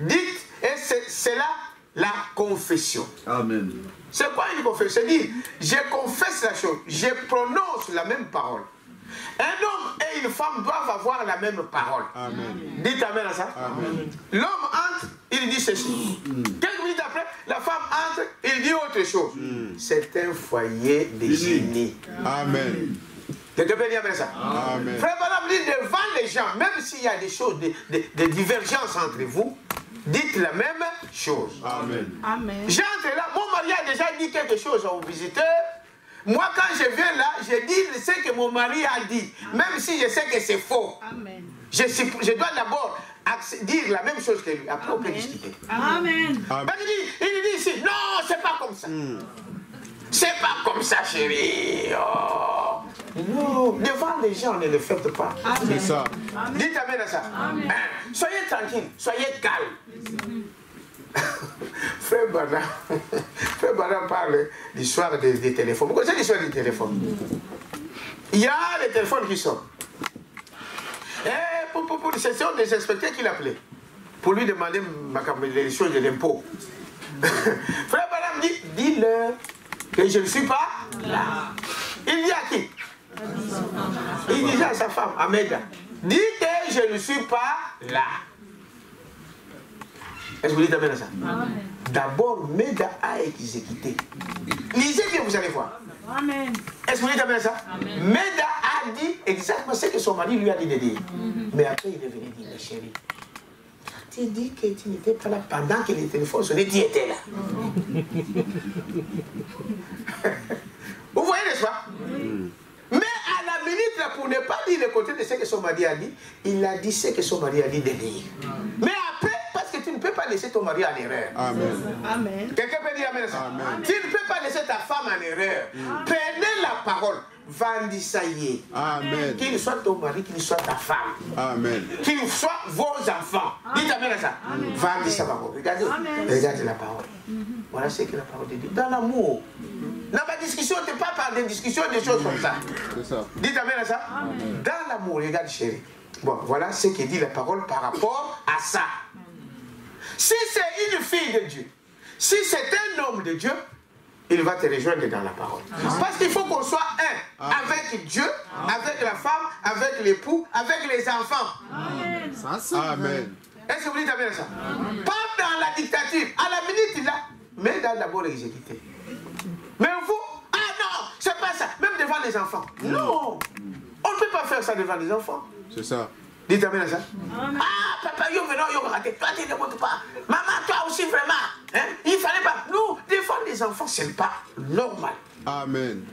Speaker 1: Dites, et c'est là la confession.
Speaker 7: Amen.
Speaker 1: C'est quoi une confession? C'est dire, je confesse la chose, je prononce la même parole. Un homme et une femme doivent avoir la même parole.
Speaker 5: Amen.
Speaker 1: Dites amen à ça.
Speaker 5: Amen.
Speaker 1: L'homme entre, il dit ceci. Quelques minutes après, la femme entre, il dit autre chose. C'est un foyer de génie.
Speaker 5: Amen.
Speaker 1: Quelqu'un peut dire amen à ça?
Speaker 5: Amen.
Speaker 1: Frère Branham dit devant les gens, même s'il y a des choses, des divergences entre vous, dites la même chose.
Speaker 5: Amen.
Speaker 3: Amen.
Speaker 1: J'entre là, mon mari a déjà dit quelque chose aux visiteurs. Moi, quand je viens là, je dis ce que mon mari a dit, même si je sais que c'est faux.
Speaker 3: Amen.
Speaker 1: Je dois d'abord dire la même chose que lui. Après, on peut discuter.
Speaker 3: Amen.
Speaker 5: Amen.
Speaker 1: Ben, il dit ici, non, c'est pas comme ça. C'est pas comme ça, chérie. Oh. Non, devant les gens, ne le faites pas.
Speaker 5: C'est ça.
Speaker 1: Dites amen à ça. Hein? Soyez tranquille, soyez calme. Frère Branham parle d'histoire des téléphones. Vous connaissez l'histoire des téléphones? Il y a les téléphones qui sonnent. Et ce sont des inspecteurs qui l'appelaient pour lui demander les choses de l'impôt. Frère Branham dit, dis-leur que je ne suis pas là. Il dit à qui? Il disait à sa femme, à Meda, dis que je ne suis pas là. Est-ce que vous dites amen à ça? D'abord, Meda a exécuté. Lisez bien, vous allez voir.
Speaker 3: Amen.
Speaker 1: Est-ce que vous dites amen à ça? Meda a dit exactement ce que son mari lui a dit de dire. Mais après, il est venu dire, mais chérie, tu dis que tu n'étais pas là pendant que les téléphones sonnaient, tu étais là. Vous voyez, n'est-ce pas? Mais à la minute, là, pour ne pas dire le côté de ce que son mari a dit, il a dit ce que son mari a dit de dire. Mais après, parce que tu ne peux pas laisser ton mari en erreur.
Speaker 5: Amen.
Speaker 3: Amen.
Speaker 1: Quelqu'un peut dire amen à ça?
Speaker 5: Amen.
Speaker 1: Tu ne peux pas laisser ta femme en erreur. Prenez la parole. Vendissez.
Speaker 5: Amen.
Speaker 1: Qu'il soit ton mari, qu'il soit ta femme.
Speaker 5: Amen.
Speaker 1: Qu'il soit vos enfants. Dites amen à ça. Vendissez la parole. Regardez, regardez la parole. Voilà ce que la parole de Dieu. Dans l'amour. Dans ma discussion, tu ne pas par des discussions, des choses comme ça.
Speaker 5: C'est ça.
Speaker 1: Dites amen à ça. Dans l'amour, regarde chérie. Bon, voilà ce que dit la parole par rapport à ça. Si c'est une fille de Dieu, si c'est un homme de Dieu, il va te rejoindre dans la parole. Parce qu'il faut qu'on soit un avec Dieu, avec la femme, avec l'époux, avec les enfants.
Speaker 5: Amen.
Speaker 1: Est-ce que vous dites amen à ça? Pas dans la dictature, à la minute là, mais dans d'abord l'exécuter. Mais vous, ah non, c'est pas ça, même devant les enfants. Non, on ne peut pas faire ça devant les enfants.
Speaker 5: C'est ça.
Speaker 1: Dites amen à ça. Ah, papa, yo venons, yo raté. Toi, tu ne montes pas. Maman, toi aussi, vraiment. Hein? Il fallait pas. Nous, défendre les enfants, ce n'est pas normal.
Speaker 5: Amen.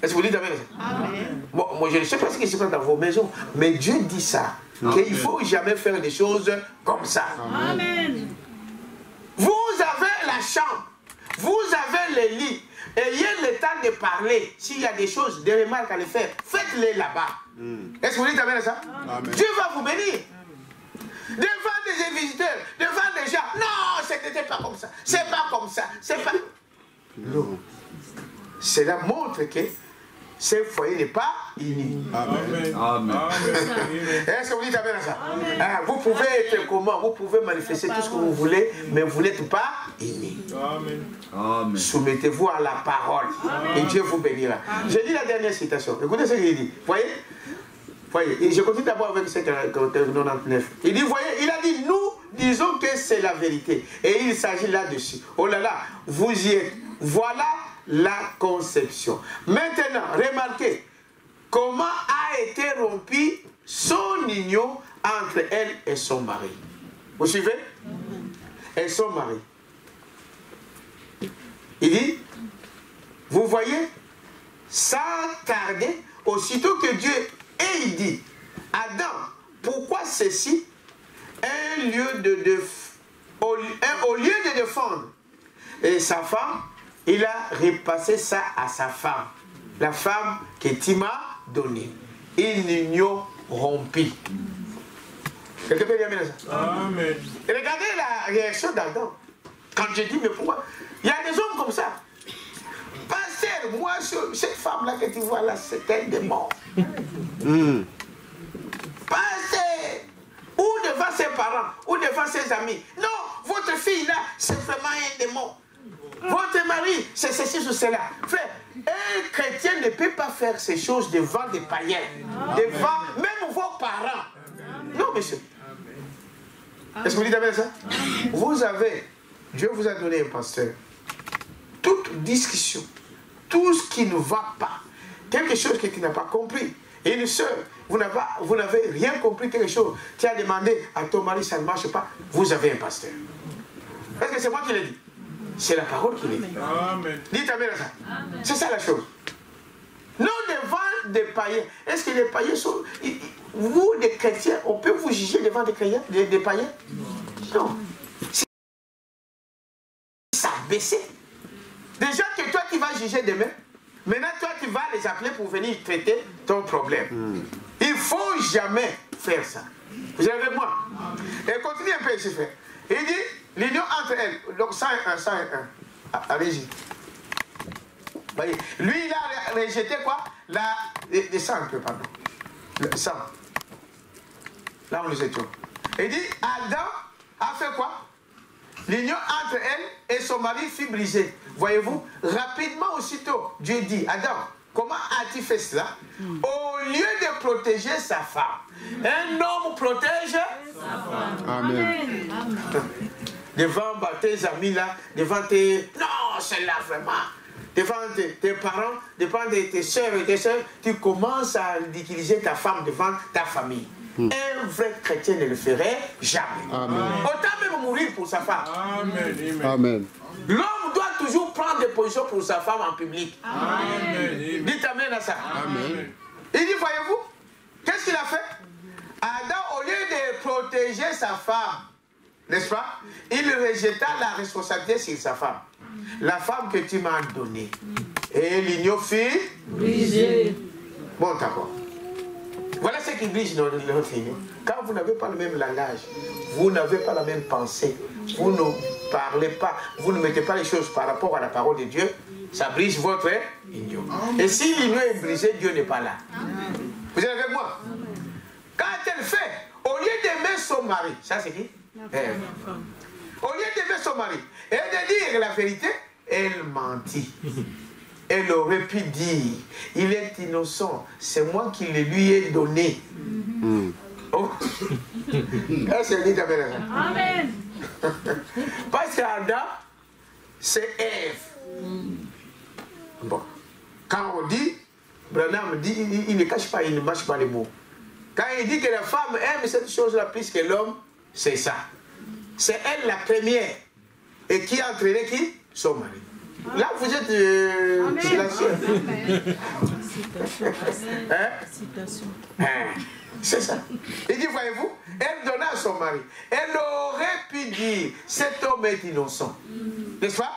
Speaker 1: Est-ce que vous dites amen à ça? Amen. Bon, moi, je ne sais pas ce qui se passe dans vos maisons, mais Dieu dit ça. Qu'il ne faut jamais faire des choses comme ça.
Speaker 3: Amen.
Speaker 1: Vous avez la chambre. Vous avez les lits. Ayez le temps de parler. S'il y a des choses, des remarques à les faire, faites-les là-bas. Est-ce que vous dites amen à ça?
Speaker 5: Amen.
Speaker 1: Dieu va vous bénir. Devant des visiteurs, devant des gens. Non, ce n'était pas comme ça. C'est pas comme ça. C'est pas. Non. Cela montre que ce foyer n'est pas uni.
Speaker 5: Amen.
Speaker 7: Amen.
Speaker 1: Est-ce que vous dites amen à ça? Ah, vous pouvez être comment? Vous pouvez manifester tout ce que vous voulez, mais vous n'êtes pas unis.
Speaker 5: Amen.
Speaker 7: Amen.
Speaker 1: Soumettez-vous à la parole et Dieu vous bénira. Je lis la dernière citation. Écoutez ce qu'il dit. Voyez? Voyez, et je continue d'abord avec ce 99. Il dit, voyez, il a dit, nous disons que c'est la vérité. Et il s'agit là-dessus. Oh là là, vous y êtes. Voilà la conception. Maintenant, remarquez comment a été rompu son union entre elle et son mari. Vous suivez? Et son mari. Il dit, vous voyez, sans tarder, aussitôt que Dieu ait dit, Adam, pourquoi ceci? Au lieu de défendre et sa femme, il a repassé ça à sa femme, la femme que tu m'as donnée. Une union rompue. Quelqu'un peut dire ça?
Speaker 5: Amen.
Speaker 1: Et regardez la réaction d'Adam. Quand je dis, mais pourquoi? Il y a des hommes comme ça. Pasteur, moi, cette femme-là que tu vois là, c'est un démon. Pasteur, ou devant ses parents, ou devant ses amis. Non, votre fille là, c'est vraiment un démon. Votre mari, c'est ceci ou cela. Frère, un chrétien ne peut pas faire ces choses devant des païens, devant même vos parents. Non, monsieur. Est-ce que vous dites amen ça? Vous avez, Dieu vous a donné un pasteur. Toute discussion, tout ce qui ne va pas, quelque chose que tu n'as pas compris, et une soeur, vous n'avez rien compris, quelque chose, tu as demandé à ton mari, ça ne marche pas, vous avez un pasteur. Est-ce que c'est moi qui l'ai dit? C'est la parole qui l'ai dit.
Speaker 5: Amen.
Speaker 1: Dites amen à ça. C'est ça la chose. Non devant des païens. Est-ce que les païens sont... Vous, des chrétiens, on peut vous juger devant des païens? Non. Ça a baissé. Déjà que toi, tu vas juger demain. Maintenant, toi, tu vas les appeler pour venir traiter ton problème. Il ne faut jamais faire ça. Vous êtes avec moi? Et continue un peu ici, frère. Il dit, l'union entre elles, donc 101, 101. Allez-y. Voyez, lui, il a rejeté quoi? Les 100 un peu, pardon. Le 100. Là, on les étions. Il dit, Adam a fait quoi? L'union entre elle et son mari fut brisée. Voyez-vous, rapidement aussitôt, Dieu dit, Adam, comment as-tu fait cela? Au lieu de protéger sa femme, un homme protège sa femme.
Speaker 5: Amen.
Speaker 1: Devant tes amis là, devant tes... Non, c'est là vraiment. Devant tes parents, devant tes soeurs et tes soeurs, tu commences à utiliser ta femme devant ta famille. Un vrai chrétien ne le ferait jamais.
Speaker 5: Amen.
Speaker 1: Autant même mourir pour sa femme.
Speaker 5: Amen. Amen.
Speaker 1: L'homme doit toujours prendre des positions pour sa femme en public.
Speaker 5: Amen.
Speaker 1: Dites amen à ça.
Speaker 5: Amen.
Speaker 1: Il dit, voyez-vous, qu'est-ce qu'il a fait? Adam, au lieu de protéger sa femme, n'est-ce pas? Il rejeta la responsabilité sur sa femme. La femme que tu m'as donnée. Et l'union fut brisée. Bon, d'accord. Voilà ce qui brise notre union. Quand vous n'avez pas le même langage, vous n'avez pas la même pensée, vous ne parlez pas, vous ne mettez pas les choses par rapport à la parole de Dieu, ça brise votre union. Et si l'union est brisée, Dieu n'est pas là. Vous êtes avec moi? Quand elle fait, au lieu d'aimer son mari, ça c'est qui? Au lieu d'aimer son mari et de dire la vérité, elle mentit. Elle aurait pu dire, il est innocent, c'est moi qui le lui ai donné. Oh. Est-ce que dit amen?
Speaker 3: Amen.
Speaker 1: Parce qu'Adam, c'est Ève. Bon. Quand on dit, Branham dit, il ne cache pas, il ne mâche pas les mots. Quand il dit que la femme aime cette chose-là plus que l'homme, c'est ça. C'est elle la première. Et qui a entraîné qui? Son mari. Là, vous êtes silencieux. C'est ça. Il dit, voyez-vous, elle donna à son mari. Elle aurait pu dire, cet homme est innocent. N'est-ce pas?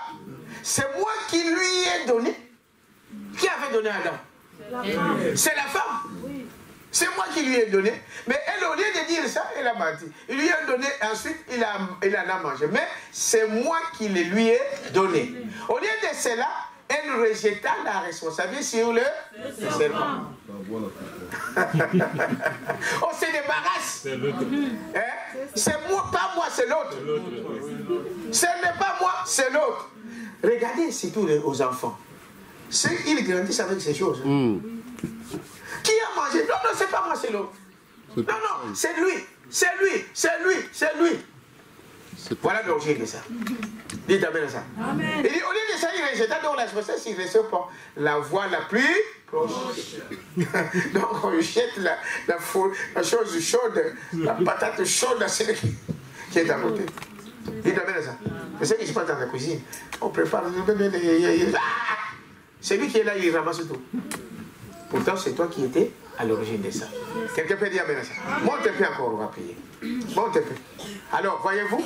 Speaker 1: C'est moi qui lui ai donné. Qui avait donné à Adam? C'est la femme. C'est moi qui lui ai donné. Mais elle, au lieu de dire ça, elle a menti. Il lui a donné, ensuite, il en a mangé. Mais c'est moi qui le lui ai donné. Au lieu de cela, elle rejeta la responsabilité sur le serpent. On se débarrasse. Hein? C'est moi, pas moi, c'est l'autre. Ce n'est pas moi, c'est l'autre. Regardez surtout aux enfants. Ils grandissent avec ces choses. Qui a mangé? Non, non, c'est pas moi, c'est l'autre. Non, non, c'est lui, c'est lui, c'est lui, c'est lui. Voilà l'origine de ça. Dites amen à ça. Amen. Il dit, au lieu de ça, il rejeta donc la responsabilité, il reste pas la voie la plus proche. Donc on jette la chose chaude, la patate chaude à celui qui est à côté. Dites amen à ça. C'est ce qui se passe dans la cuisine. On prépare. C'est lui qui est là, il ramasse tout. Pourtant, c'est toi qui étais à l'origine de ça. Quelqu'un peut dire amen à ça. Monte un peu encore, on va prier. Monte un peu. Alors, voyez-vous,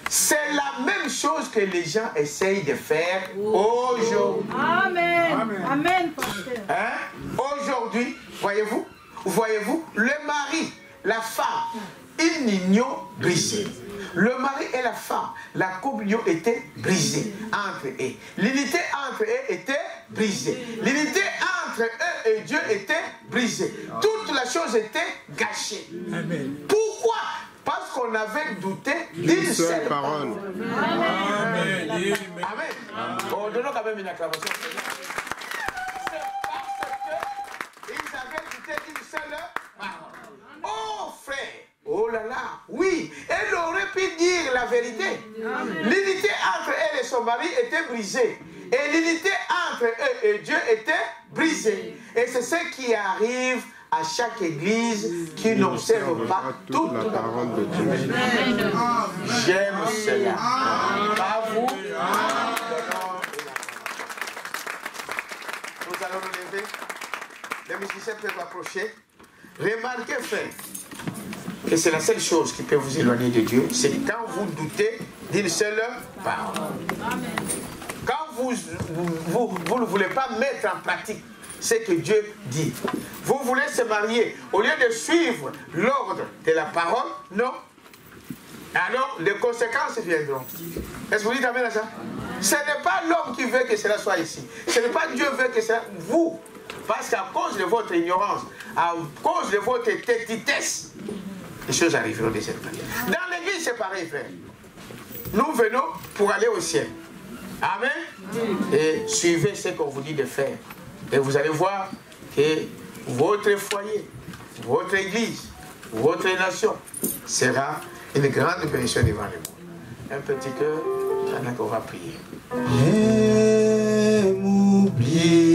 Speaker 1: c'est la même chose que les gens essayent de faire aujourd'hui.
Speaker 3: Amen. Amen, pasteur.
Speaker 1: Hein? Aujourd'hui, voyez-vous, le mari, la femme, une union brisée. Le mari et la femme, la communion était brisée entre eux. L'unité entre eux était brisée. L'unité entre eux et Dieu était brisée. Toute la chose était gâchée. Amen. Pourquoi? Parce qu'on avait douté d'une seule parole. Amen. Amen. Amen. Bon, donnons quand même une acclamation. C'est parce qu'ils avaient douté d'une seule parole. Oh frère! Oh là là, oui, elle aurait pu dire la vérité. L'unité entre elle et son mari était brisée. Et l'unité entre eux et Dieu était brisée. Et c'est ce qui arrive à chaque église qui n'observe pas toute la parole de Dieu. J'aime cela. Pas vous. Nous allons nous lever. Les musiciens peuvent approcher. Remarquez, frère, que c'est la seule chose qui peut vous éloigner de Dieu, c'est quand vous doutez d'une seule parole. Quand vous ne voulez pas mettre en pratique ce que Dieu dit. Vous voulez se marier, au lieu de suivre l'ordre de la parole, non. Alors, les conséquences viendront. Est-ce que vous dites amen à ça? Ce n'est pas l'homme qui veut que cela soit ici. Ce n'est pas Dieu qui veut que cela... Vous. Parce qu'à cause de votre ignorance, à cause de votre tétitesse, les choses arriveront de cette manière. Dans l'église, c'est pareil, frère. Nous venons pour aller au ciel. Amen. Et suivez ce qu'on vous dit de faire. Et vous allez voir que votre foyer, votre église, votre nation sera une grande bénédiction devant le monde. Un petit cœur, pendant qu'on va prier. Et m'oublie.